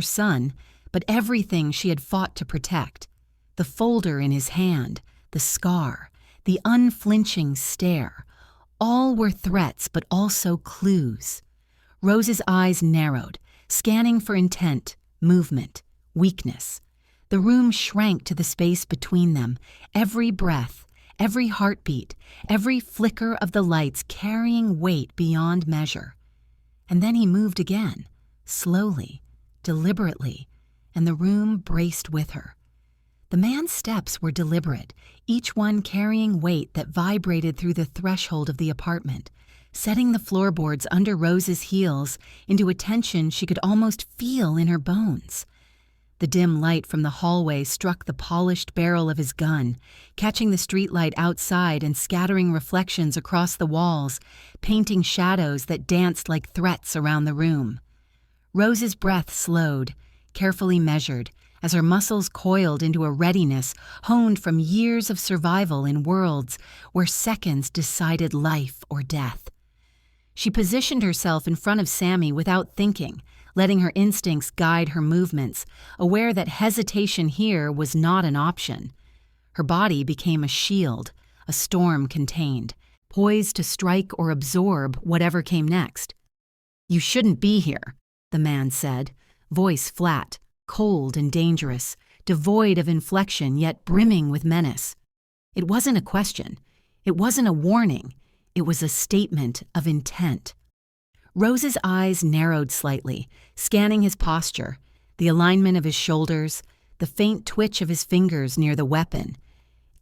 son, but everything she had fought to protect. The folder in his hand, the scar, the unflinching stare, all were threats but also clues. Rose's eyes narrowed, scanning for intent, movement, weakness. The room shrank to the space between them, every breath, every heartbeat, every flicker of the lights carrying weight beyond measure. And then he moved again, slowly, deliberately, and the room braced with her. The man's steps were deliberate, each one carrying weight that vibrated through the threshold of the apartment, setting the floorboards under Rose's heels into a tension she could almost feel in her bones. The dim light from the hallway struck the polished barrel of his gun, catching the streetlight outside and scattering reflections across the walls, painting shadows that danced like threats around the room. Rose's breath slowed, carefully measured, as her muscles coiled into a readiness honed from years of survival in worlds where seconds decided life or death. She positioned herself in front of Sammy without thinking, letting her instincts guide her movements, aware that hesitation here was not an option. Her body became a shield, a storm contained, poised to strike or absorb whatever came next. "You shouldn't be here," the man said, voice flat, cold and dangerous, devoid of inflection yet brimming with menace. It wasn't a question. It wasn't a warning. It was a statement of intent. Rose's eyes narrowed slightly, scanning his posture, the alignment of his shoulders, the faint twitch of his fingers near the weapon.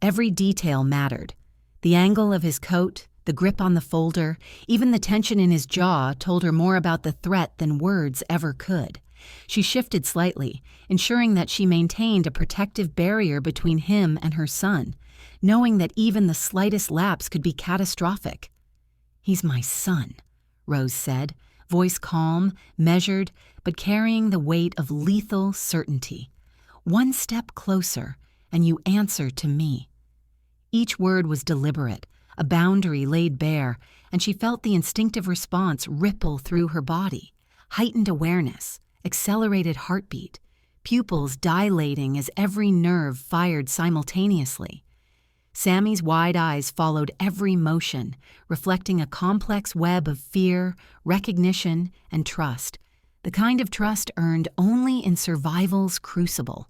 Every detail mattered. The angle of his coat, the grip on the folder, even the tension in his jaw told her more about the threat than words ever could. She shifted slightly, ensuring that she maintained a protective barrier between him and her son, knowing that even the slightest lapse could be catastrophic. "He's my son," Rose said, voice calm, measured, but carrying the weight of lethal certainty. "One step closer, and you answer to me." Each word was deliberate, a boundary laid bare, and she felt the instinctive response ripple through her body. Heightened awareness, accelerated heartbeat, pupils dilating as every nerve fired simultaneously. Sammy's wide eyes followed every motion, reflecting a complex web of fear, recognition, and trust, the kind of trust earned only in survival's crucible.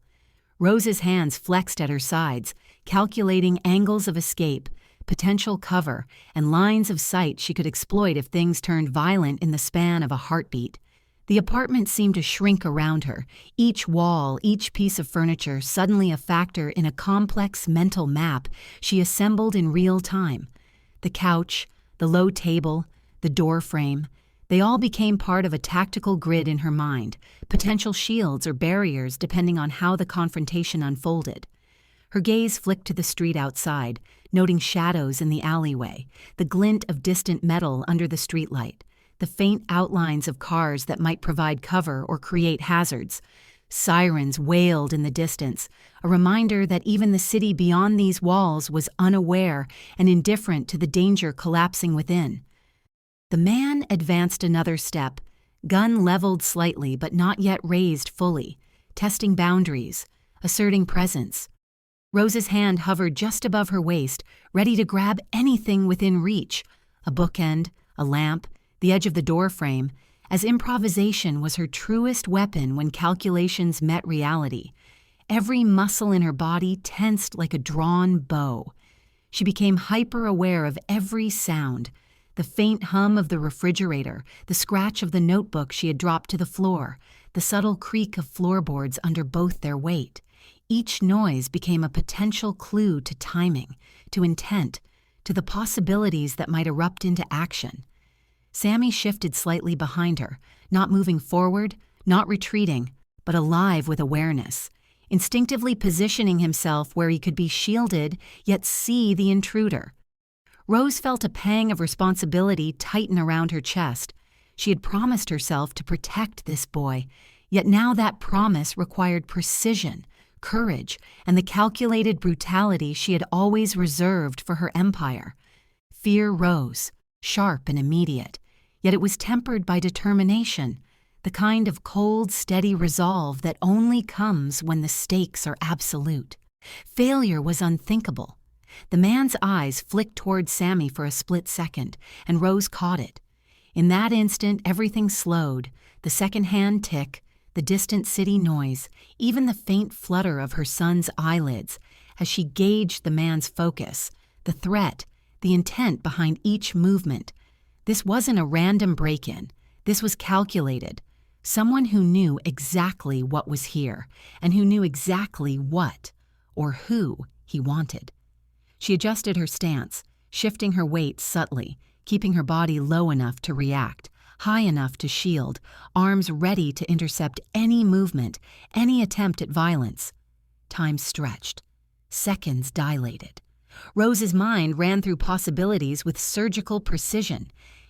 Rose's hands flexed at her sides, calculating angles of escape, potential cover, and lines of sight she could exploit if things turned violent in the span of a heartbeat. The apartment seemed to shrink around her, each wall, each piece of furniture suddenly a factor in a complex mental map she assembled in real time. The couch, the low table, the door frame, they all became part of a tactical grid in her mind, potential shields or barriers depending on how the confrontation unfolded. Her gaze flicked to the street outside, noting shadows in the alleyway, the glint of distant metal under the streetlight, the faint outlines of cars that might provide cover or create hazards. Sirens wailed in the distance, a reminder that even the city beyond these walls was unaware and indifferent to the danger collapsing within. The man advanced another step, gun leveled slightly but not yet raised fully, testing boundaries, asserting presence. Rose's hand hovered just above her waist, ready to grab anything within reach, a bookend, a lamp, the edge of the door frame, as improvisation was her truest weapon when calculations met reality. Every muscle in her body tensed like a drawn bow. She became hyper-aware of every sound, the faint hum of the refrigerator, the scratch of the notebook she had dropped to the floor, the subtle creak of floorboards under both their weight. Each noise became a potential clue to timing, to intent, to the possibilities that might erupt into action. Sammy shifted slightly behind her, not moving forward, not retreating, but alive with awareness, instinctively positioning himself where he could be shielded yet see the intruder. Rose felt a pang of responsibility tighten around her chest. She had promised herself to protect this boy, yet now that promise required precision, courage, and the calculated brutality she had always reserved for her empire. Fear rose, sharp and immediate, yet it was tempered by determination, the kind of cold, steady resolve that only comes when the stakes are absolute. Failure was unthinkable. The man's eyes flicked toward Sammy for a split second, and Rose caught it. In that instant, everything slowed, the second-hand tick, the distant city noise, even the faint flutter of her son's eyelids, as she gauged the man's focus, the threat, the intent behind each movement. This wasn't a random break-in. This was calculated. Someone who knew exactly what was here, and who knew exactly what, or who, he wanted. She adjusted her stance, shifting her weight subtly, keeping her body low enough to react, high enough to shield, arms ready to intercept any movement, any attempt at violence. Time stretched. Seconds dilated. Rose's mind ran through possibilities with surgical precision.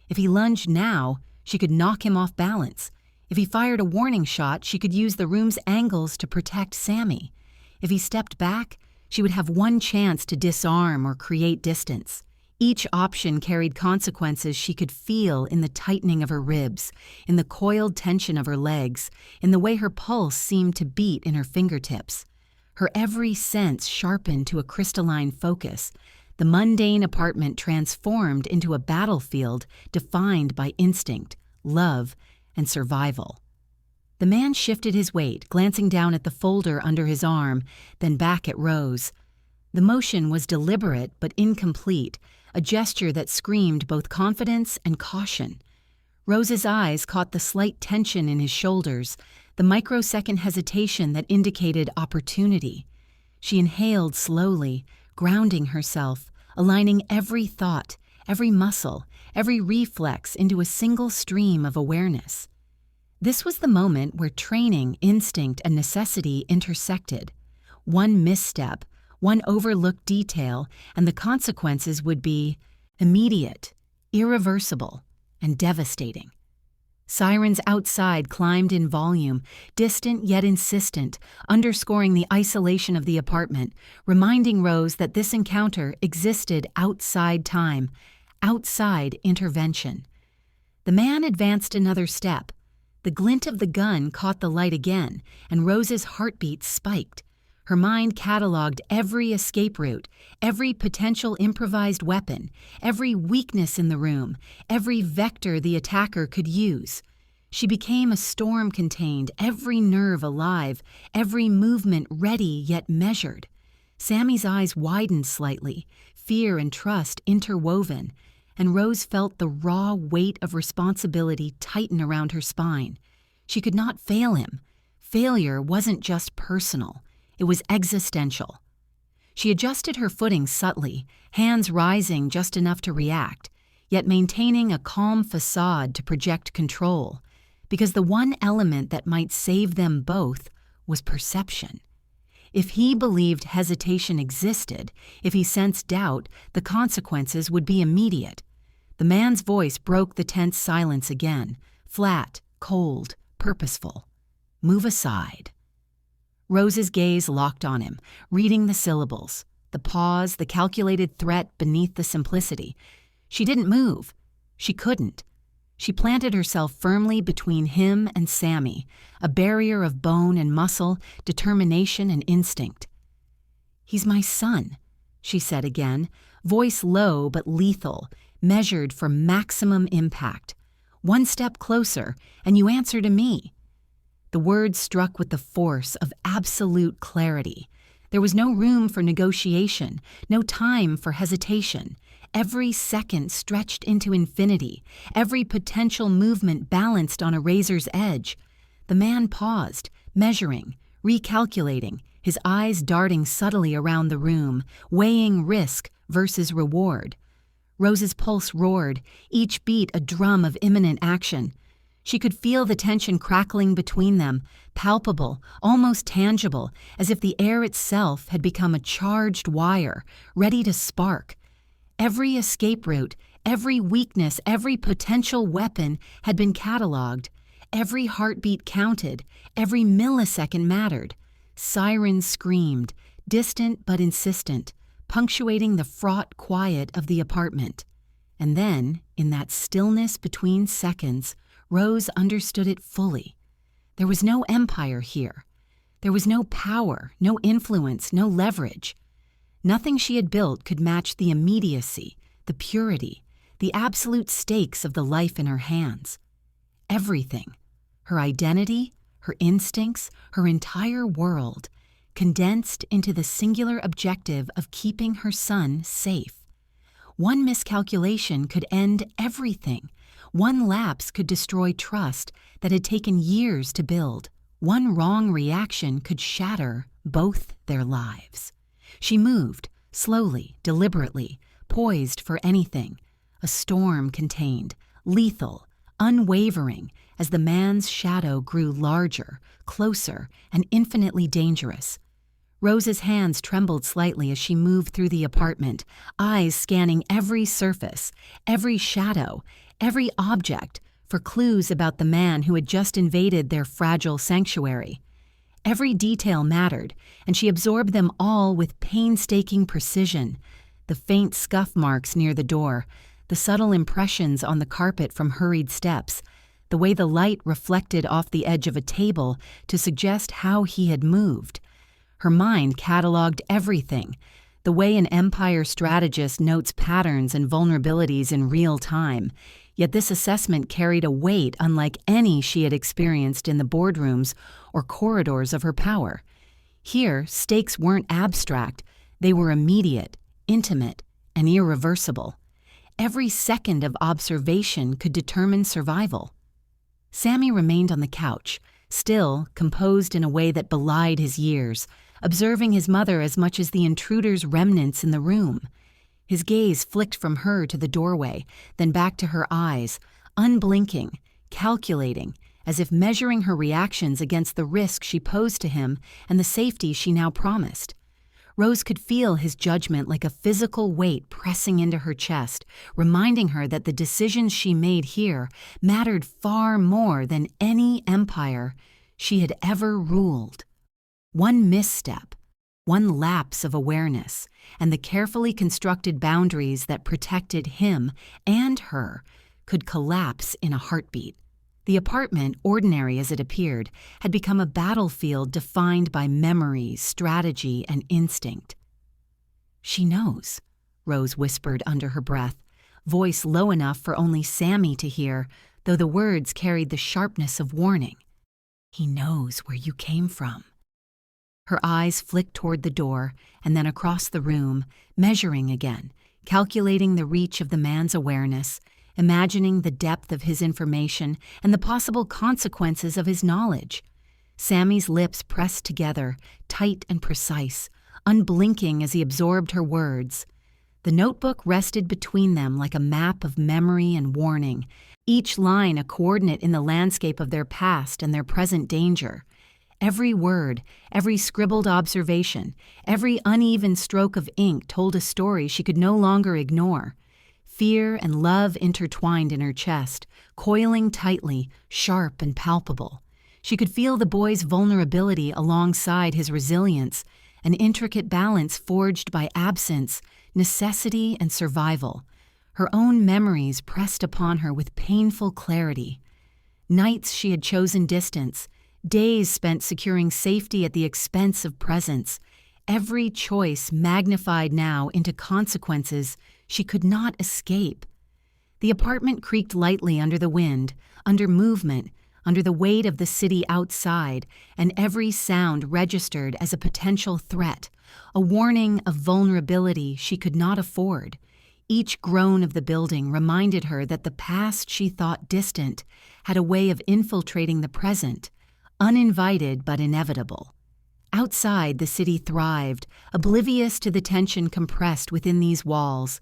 If he lunged now, she could knock him off balance. If he fired a warning shot, she could use the room's angles to protect Sammy. If he stepped back, she would have one chance to disarm or create distance. Each option carried consequences she could feel in the tightening of her ribs, in the coiled tension of her legs, in the way her pulse seemed to beat in her fingertips. Her every sense sharpened to a crystalline focus. The mundane apartment transformed into a battlefield defined by instinct, love, and survival. The man shifted his weight, glancing down at the folder under his arm, then back at Rose. The motion was deliberate but incomplete, a gesture that screamed both confidence and caution. Rose's eyes caught the slight tension in his shoulders, the microsecond hesitation that indicated opportunity. She inhaled slowly, grounding herself, aligning every thought, every muscle, every reflex into a single stream of awareness. This was the moment where training, instinct, and necessity intersected. One misstep, one overlooked detail, and the consequences would be immediate, irreversible, and devastating. Sirens outside climbed in volume, distant yet insistent, underscoring the isolation of the apartment, reminding Rose that this encounter existed outside time, outside intervention. The man advanced another step. The glint of the gun caught the light again, and Rose's heartbeat spiked. Her mind cataloged every escape route, every potential improvised weapon, every weakness in the room, every vector the attacker could use. She became a storm contained, every nerve alive, every movement ready yet measured. Sammy's eyes widened slightly, fear and trust interwoven, and Rose felt the raw weight of responsibility tighten around her spine. She could not fail him. Failure wasn't just personal. It was existential. She adjusted her footing subtly, hands rising just enough to react, yet maintaining a calm facade to project control, because the one element that might save them both was perception. If he believed hesitation existed, if he sensed doubt, the consequences would be immediate. The man's voice broke the tense silence again, flat, cold, purposeful. Move aside. Rose's gaze locked on him, reading the syllables, the pause, the calculated threat beneath the simplicity. She didn't move. She couldn't. She planted herself firmly between him and Sammy, a barrier of bone and muscle, determination and instinct. "He's my son," she said again, voice low but lethal, measured for maximum impact. "One step closer, and you answer to me." The words struck with the force of absolute clarity. There was no room for negotiation, no time for hesitation. Every second stretched into infinity, every potential movement balanced on a razor's edge. The man paused, measuring, recalculating, his eyes darting subtly around the room, weighing risk versus reward. Rose's pulse roared, each beat a drum of imminent action. She could feel the tension crackling between them, palpable, almost tangible, as if the air itself had become a charged wire, ready to spark. Every escape route, every weakness, every potential weapon had been cataloged. Every heartbeat counted, every millisecond mattered. Sirens screamed, distant but insistent, punctuating the fraught quiet of the apartment. And then, in that stillness between seconds, Rose understood it fully. There was no empire here. There was no power, no influence, no leverage. Nothing she had built could match the immediacy, the purity, the absolute stakes of the life in her hands. Everything, her identity, her instincts, her entire world, condensed into the singular objective of keeping her son safe. One miscalculation could end everything. One lapse could destroy trust that had taken years to build. One wrong reaction could shatter both their lives. She moved, slowly, deliberately, poised for anything, a storm contained, lethal, unwavering, as the man's shadow grew larger, closer, and infinitely dangerous. Rose's hands trembled slightly as she moved through the apartment, eyes scanning every surface, every shadow, every object, for clues about the man who had just invaded their fragile sanctuary. Every detail mattered, and she absorbed them all with painstaking precision. The faint scuff marks near the door, the subtle impressions on the carpet from hurried steps, the way the light reflected off the edge of a table to suggest how he had moved. Her mind cataloged everything, the way an Empire strategist notes patterns and vulnerabilities in real time. Yet this assessment carried a weight unlike any she had experienced in the boardrooms or corridors of her power. Here, stakes weren't abstract, they were immediate, intimate, and irreversible. Every second of observation could determine survival. Sammy remained on the couch, still, composed in a way that belied his years, observing his mother as much as the intruder's remnants in the room. His gaze flicked from her to the doorway, then back to her eyes, unblinking, calculating, as if measuring her reactions against the risk she posed to him and the safety she now promised. Rose could feel his judgment like a physical weight pressing into her chest, reminding her that the decisions she made here mattered far more than any empire she had ever ruled. One misstep, one lapse of awareness, and the carefully constructed boundaries that protected him and her could collapse in a heartbeat. The apartment, ordinary as it appeared, had become a battlefield defined by memory, strategy, and instinct. "She knows," Rose whispered under her breath, voice low enough for only Sammy to hear, though the words carried the sharpness of warning. "He knows where you came from." Her eyes flicked toward the door and then across the room, measuring again, calculating the reach of the man's awareness, imagining the depth of his information and the possible consequences of his knowledge. Sammy's lips pressed together, tight and precise, unblinking as he absorbed her words. The notebook rested between them like a map of memory and warning, each line a coordinate in the landscape of their past and their present danger. Every word, every scribbled observation, every uneven stroke of ink told a story she could no longer ignore. Fear and love intertwined in her chest, coiling tightly, sharp and palpable. She could feel the boy's vulnerability alongside his resilience, an intricate balance forged by absence, necessity, and survival. Her own memories pressed upon her with painful clarity. Nights she had chosen distance, days spent securing safety at the expense of presence, every choice magnified now into consequences she could not escape. The apartment creaked lightly under the wind, under movement, under the weight of the city outside, and every sound registered as a potential threat, a warning of vulnerability she could not afford. Each groan of the building reminded her that the past she thought distant had a way of infiltrating the present, uninvited but inevitable. Outside, the city thrived, oblivious to the tension compressed within these walls.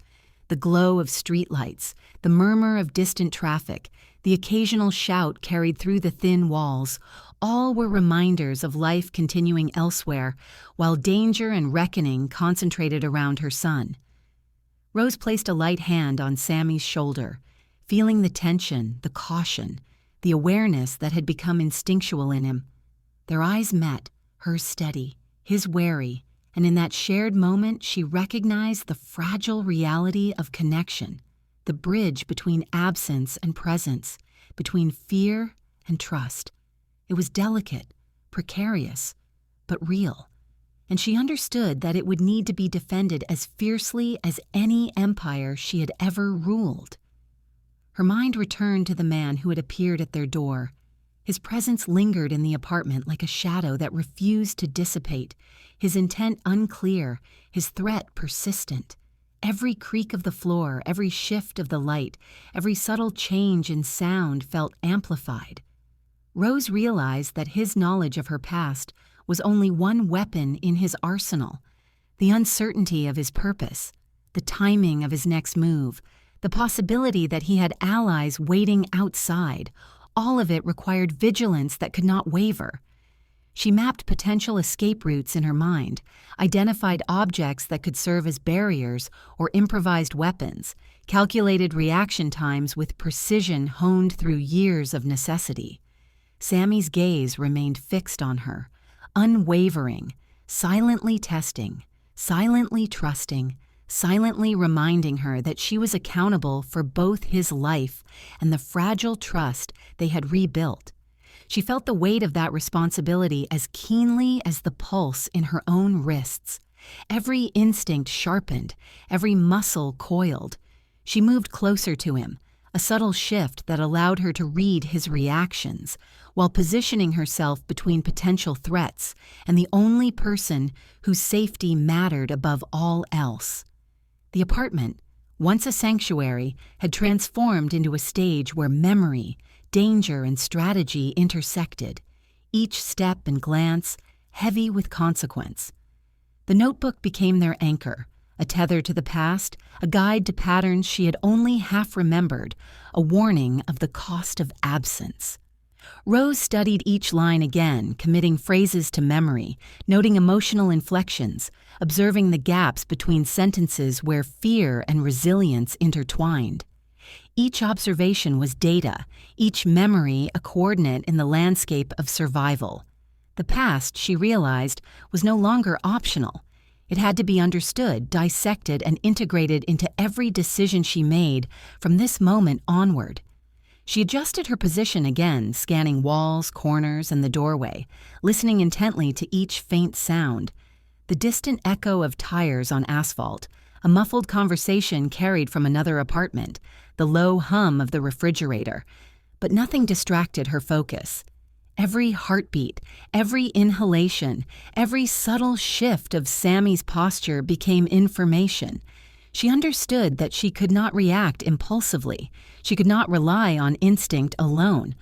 The glow of streetlights, the murmur of distant traffic, the occasional shout carried through the thin walls, all were reminders of life continuing elsewhere, while danger and reckoning concentrated around her son. Rose placed a light hand on Sammy's shoulder, feeling the tension, the caution, the awareness that had become instinctual in him. Their eyes met, hers steady, his wary, and in that shared moment she recognized the fragile reality of connection, the bridge between absence and presence, between fear and trust. It was delicate, precarious, but real, and she understood that it would need to be defended as fiercely as any empire she had ever ruled. Her mind returned to the man who had appeared at their door. His presence lingered in the apartment like a shadow that refused to dissipate, his intent unclear, his threat persistent. Every creak of the floor, every shift of the light, every subtle change in sound felt amplified. Rose realized that his knowledge of her past was only one weapon in his arsenal: the uncertainty of his purpose, the timing of his next move, the possibility that he had allies waiting outside. All of it required vigilance that could not waver. She mapped potential escape routes in her mind, identified objects that could serve as barriers or improvised weapons, calculated reaction times with precision honed through years of necessity. Sammy's gaze remained fixed on her, unwavering, silently testing, silently trusting, silently reminding her that she was accountable for both his life and the fragile trust they had rebuilt. She felt the weight of that responsibility as keenly as the pulse in her own wrists. Every instinct sharpened, every muscle coiled. She moved closer to him, a subtle shift that allowed her to read his reactions, while positioning herself between potential threats and the only person whose safety mattered above all else. The apartment, once a sanctuary, had transformed into a stage where memory, danger, and strategy intersected, each step and glance heavy with consequence. The notebook became their anchor, a tether to the past, a guide to patterns she had only half remembered, a warning of the cost of absence. Rose studied each line again, committing phrases to memory, noting emotional inflections, observing the gaps between sentences where fear and resilience intertwined. Each observation was data, each memory a coordinate in the landscape of survival. The past, she realized, was no longer optional. It had to be understood, dissected, and integrated into every decision she made from this moment onward. She adjusted her position again, scanning walls, corners, and the doorway, listening intently to each faint sound. The distant echo of tires on asphalt, a muffled conversation carried from another apartment, the low hum of the refrigerator. But nothing distracted her focus. Every heartbeat, every inhalation, every subtle shift of Sammy's posture became information. She understood that she could not react impulsively. She could not rely on instinct alone.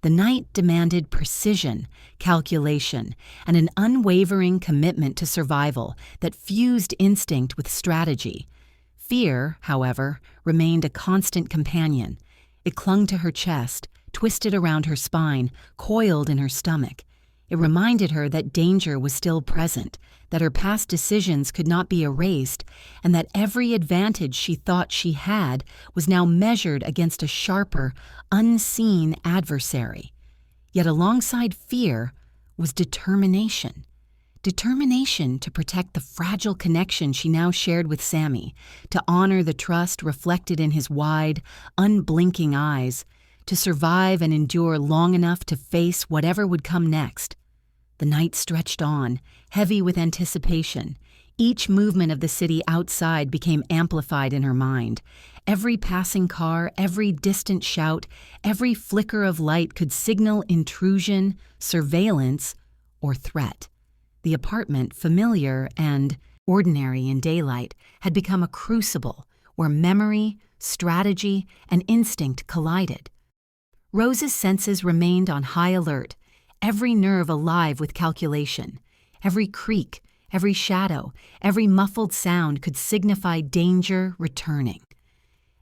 The night demanded precision, calculation, and an unwavering commitment to survival that fused instinct with strategy. Fear, however, remained a constant companion. It clung to her chest, twisted around her spine, coiled in her stomach. It reminded her that danger was still present, that her past decisions could not be erased, and that every advantage she thought she had was now measured against a sharper, unseen adversary. Yet alongside fear was determination. Determination to protect the fragile connection she now shared with Sammy, to honor the trust reflected in his wide, unblinking eyes, to survive and endure long enough to face whatever would come next. The night stretched on, heavy with anticipation. Each movement of the city outside became amplified in her mind. Every passing car, every distant shout, every flicker of light could signal intrusion, surveillance, or threat. The apartment, familiar and ordinary in daylight, had become a crucible where memory, strategy, and instinct collided. Rose's senses remained on high alert, every nerve alive with calculation. Every creak, every shadow, every muffled sound could signify danger returning.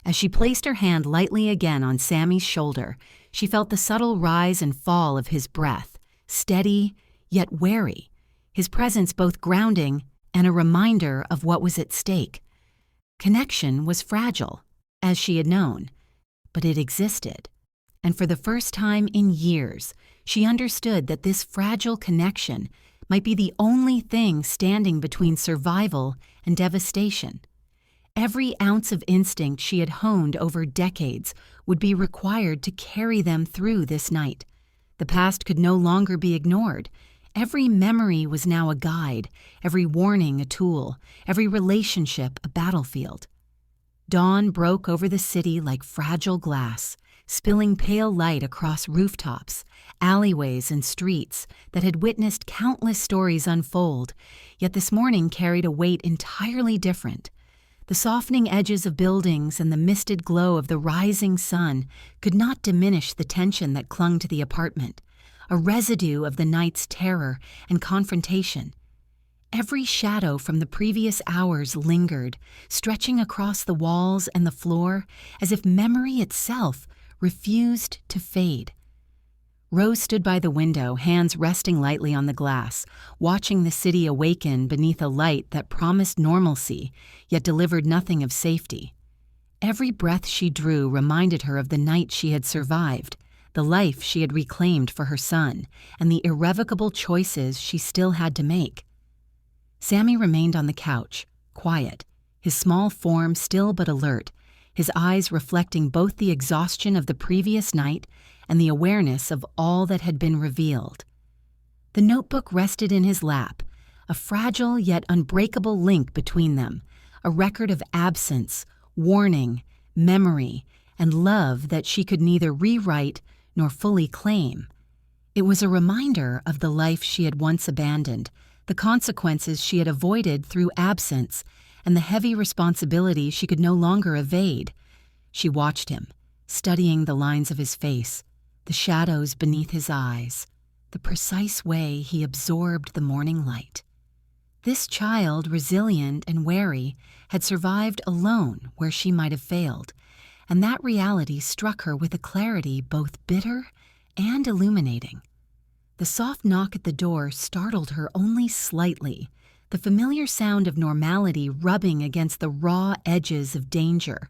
As she placed her hand lightly again on Sammy's shoulder, she felt the subtle rise and fall of his breath, steady yet wary, his presence both grounding and a reminder of what was at stake. Connection was fragile, as she had known, but it existed. And for the first time in years, she understood that this fragile connection might be the only thing standing between survival and devastation. Every ounce of instinct she had honed over decades would be required to carry them through this night. The past could no longer be ignored. Every memory was now a guide, every warning a tool, every relationship a battlefield. Dawn broke over the city like fragile glass, spilling pale light across rooftops, alleyways, and streets that had witnessed countless stories unfold, yet this morning carried a weight entirely different. The softening edges of buildings and the misted glow of the rising sun could not diminish the tension that clung to the apartment, a residue of the night's terror and confrontation. Every shadow from the previous hours lingered, stretching across the walls and the floor as if memory itself refused to fade. Rose stood by the window, hands resting lightly on the glass, watching the city awaken beneath a light that promised normalcy, yet delivered nothing of safety. Every breath she drew reminded her of the night she had survived, the life she had reclaimed for her son, and the irrevocable choices she still had to make. Sammy remained on the couch, quiet, his small form still but alert, his eyes reflecting both the exhaustion of the previous night and the awareness of all that had been revealed. The notebook rested in his lap, a fragile yet unbreakable link between them, a record of absence, warning, memory, and love that she could neither rewrite nor fully claim. It was a reminder of the life she had once abandoned, the consequences she had avoided through absence, and the heavy responsibility she could no longer evade. She watched him, studying the lines of his face, the shadows beneath his eyes, the precise way he absorbed the morning light. This child, resilient and wary, had survived alone where she might have failed, and that reality struck her with a clarity both bitter and illuminating. The soft knock at the door startled her only slightly, the familiar sound of normality rubbing against the raw edges of danger.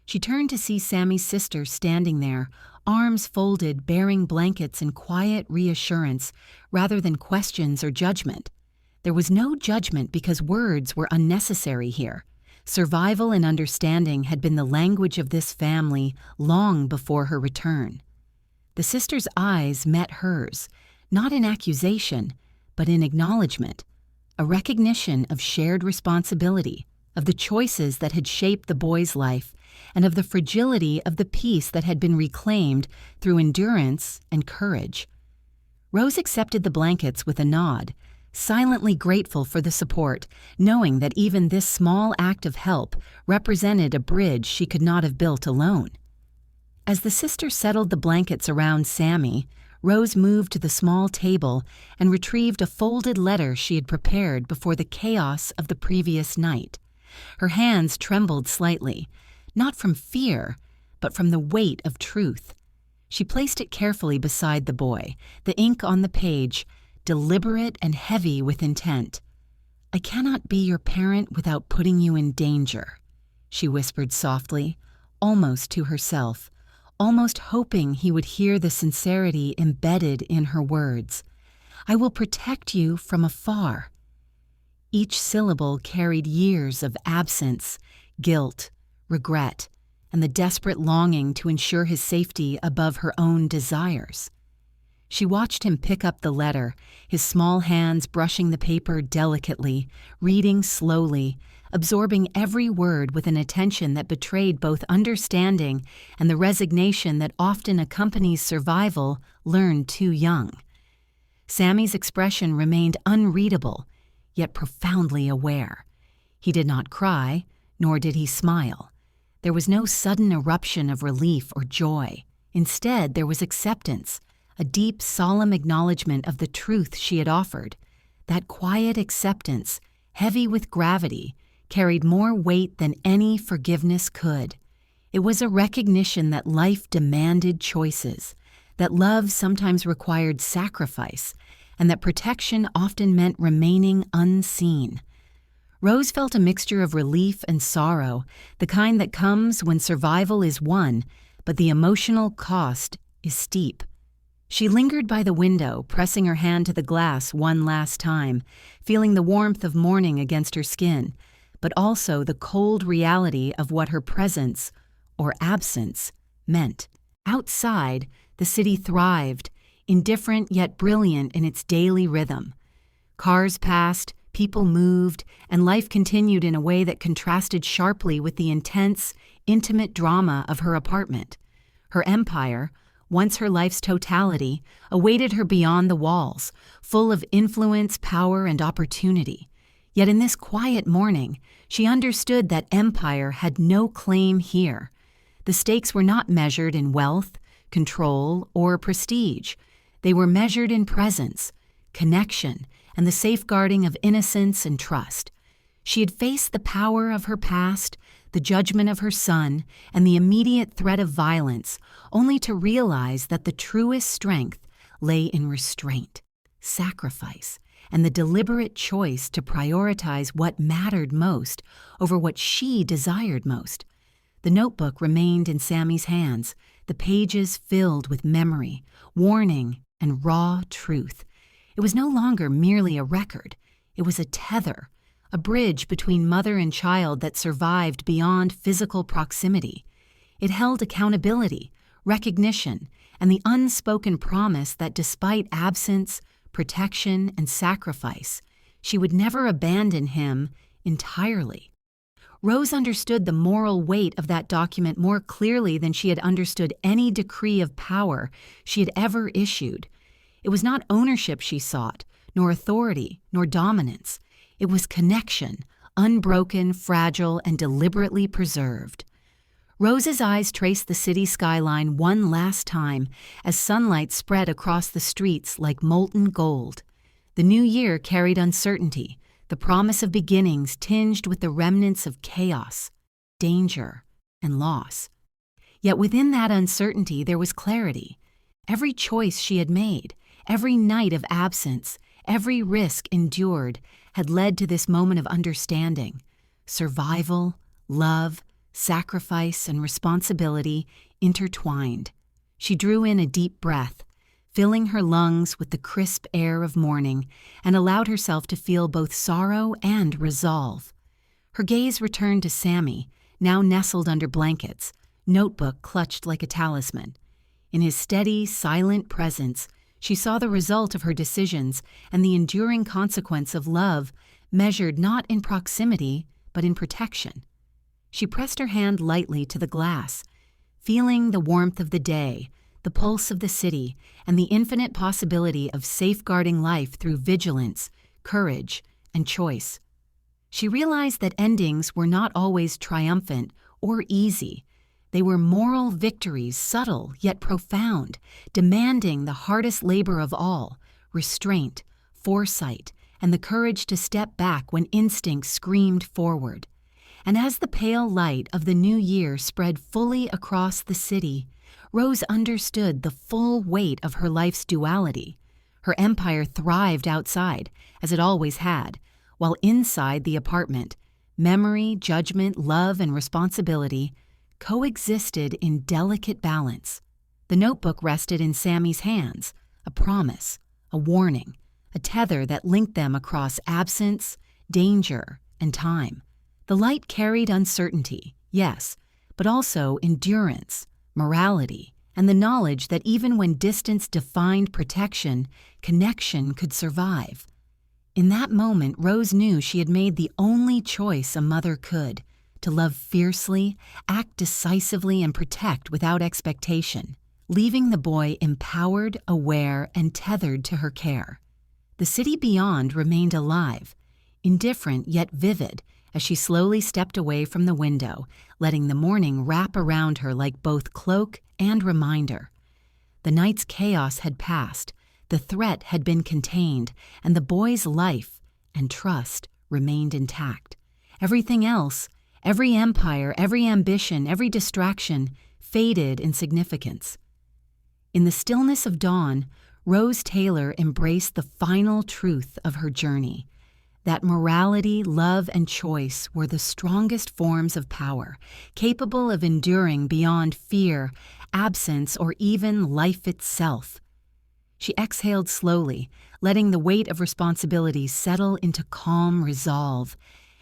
She turned to see Sammy's sister standing there, arms folded, bearing blankets in quiet reassurance rather than questions or judgment. There was no judgment because words were unnecessary here. Survival and understanding had been the language of this family long before her return. The sister's eyes met hers, not in accusation, but in acknowledgement, a recognition of shared responsibility, of the choices that had shaped the boy's life, and of the fragility of the peace that had been reclaimed through endurance and courage. Rose accepted the blankets with a nod, silently grateful for the support, knowing that even this small act of help represented a bridge she could not have built alone. As the sister settled the blankets around Sammy, Rose moved to the small table and retrieved a folded letter she had prepared before the chaos of the previous night. Her hands trembled slightly, not from fear, but from the weight of truth. She placed it carefully beside the boy, the ink on the page, deliberate and heavy with intent. "I cannot be your parent without putting you in danger," she whispered softly, almost to herself, almost hoping he would hear the sincerity embedded in her words. "I will protect you from afar." Each syllable carried years of absence, guilt, regret, and the desperate longing to ensure his safety above her own desires. She watched him pick up the letter, his small hands brushing the paper delicately, reading slowly, absorbing every word with an attention that betrayed both understanding and the resignation that often accompanies survival learned too young. Sammy's expression remained unreadable, yet profoundly aware. He did not cry, nor did he smile. There was no sudden eruption of relief or joy. Instead, there was acceptance, a deep, solemn acknowledgement of the truth she had offered. That quiet acceptance, heavy with gravity, carried more weight than any forgiveness could. It was a recognition that life demanded choices, that love sometimes required sacrifice, and that protection often meant remaining unseen. Rose felt a mixture of relief and sorrow, the kind that comes when survival is won, but the emotional cost is steep. She lingered by the window, pressing her hand to the glass one last time, feeling the warmth of morning against her skin, but also the cold reality of what her presence, or absence, meant. Outside, the city thrived, indifferent yet brilliant in its daily rhythm. Cars passed, people moved, and life continued in a way that contrasted sharply with the intense, intimate drama of her apartment. Her empire, once her life's totality, awaited her beyond the walls, full of influence, power, and opportunity. Yet in this quiet morning, she understood that empire had no claim here. The stakes were not measured in wealth, control, or prestige. They were measured in presence, connection, and the safeguarding of innocence and trust. She had faced the power of her past, the judgment of her son, and the immediate threat of violence, only to realize that the truest strength lay in restraint, sacrifice, and the deliberate choice to prioritize what mattered most over what she desired most. The notebook remained in Sammy's hands, the pages filled with memory, warning, and raw truth. It was no longer merely a record. It was a tether, a bridge between mother and child that survived beyond physical proximity. It held accountability, recognition, and the unspoken promise that despite absence, protection, and sacrifice, she would never abandon him entirely. Rose understood the moral weight of that document more clearly than she had understood any decree of power she had ever issued. It was not ownership she sought, nor authority, nor dominance. It was connection, unbroken, fragile, and deliberately preserved. Rose's eyes traced the city skyline one last time as sunlight spread across the streets like molten gold. The new year carried uncertainty, the promise of beginnings tinged with the remnants of chaos, danger, and loss. Yet within that uncertainty there was clarity. Every choice she had made, every night of absence, every risk endured had led to this moment of understanding. Survival, love, sacrifice, and responsibility intertwined. She drew in a deep breath, filling her lungs with the crisp air of morning, and allowed herself to feel both sorrow and resolve. Her gaze returned to Sammy, now nestled under blankets, notebook clutched like a talisman. In his steady, silent presence, she saw the result of her decisions and the enduring consequence of love measured not in proximity, but in protection. She pressed her hand lightly to the glass, feeling the warmth of the day, the pulse of the city, and the infinite possibility of safeguarding life through vigilance, courage, and choice. She realized that endings were not always triumphant or easy. They were moral victories, subtle yet profound, demanding the hardest labor of all, restraint, foresight, and the courage to step back when instinct screamed forward. And as the pale light of the new year spread fully across the city, Rose understood the full weight of her life's duality. Her empire thrived outside, as it always had, while inside the apartment, memory, judgment, love, and responsibility coexisted in delicate balance. The notebook rested in Sammy's hands, a promise, a warning, a tether that linked them across absence, danger, and time. The light carried uncertainty, yes, but also endurance, morality, and the knowledge that even when distance defined protection, connection could survive. In that moment, Rose knew she had made the only choice a mother could: to love fiercely, act decisively, and protect without expectation, leaving the boy empowered, aware, and tethered to her care. The city beyond remained alive, indifferent yet vivid, as she slowly stepped away from the window, letting the morning wrap around her like both cloak and reminder. The night's chaos had passed, the threat had been contained, and the boy's life and trust remained intact. Everything else, every empire, every ambition, every distraction, faded in significance. In the stillness of dawn, Rose Taylor embraced the final truth of her journey: that morality, love, and choice were the strongest forms of power, capable of enduring beyond fear, absence, or even life itself. She exhaled slowly, letting the weight of responsibility settle into calm resolve,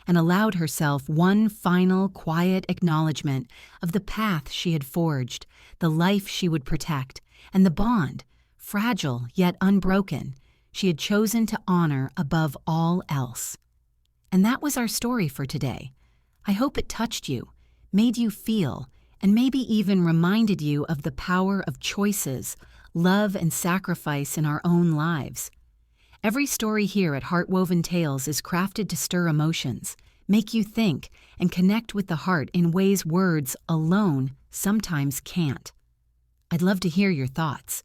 and allowed herself one final, quiet acknowledgement of the path she had forged, the life she would protect, and the bond, fragile yet unbroken, she had chosen to honor above all else. And that was our story for today. I hope it touched you, made you feel, and maybe even reminded you of the power of choices, love, and sacrifice in our own lives. Every story here at Heartwoven Tales is crafted to stir emotions, make you think, and connect with the heart in ways words alone sometimes can't. I'd love to hear your thoughts.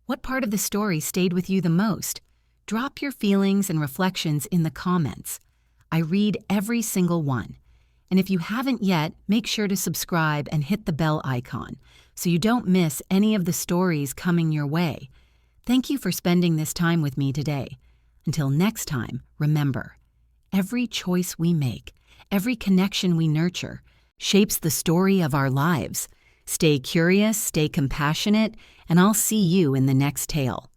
What part of the story stayed with you the most? Drop your feelings and reflections in the comments. I read every single one. And if you haven't yet, make sure to subscribe and hit the bell icon so you don't miss any of the stories coming your way. Thank you for spending this time with me today. Until next time, remember, every choice we make, every connection we nurture, shapes the story of our lives. Stay curious, stay compassionate, and I'll see you in the next tale.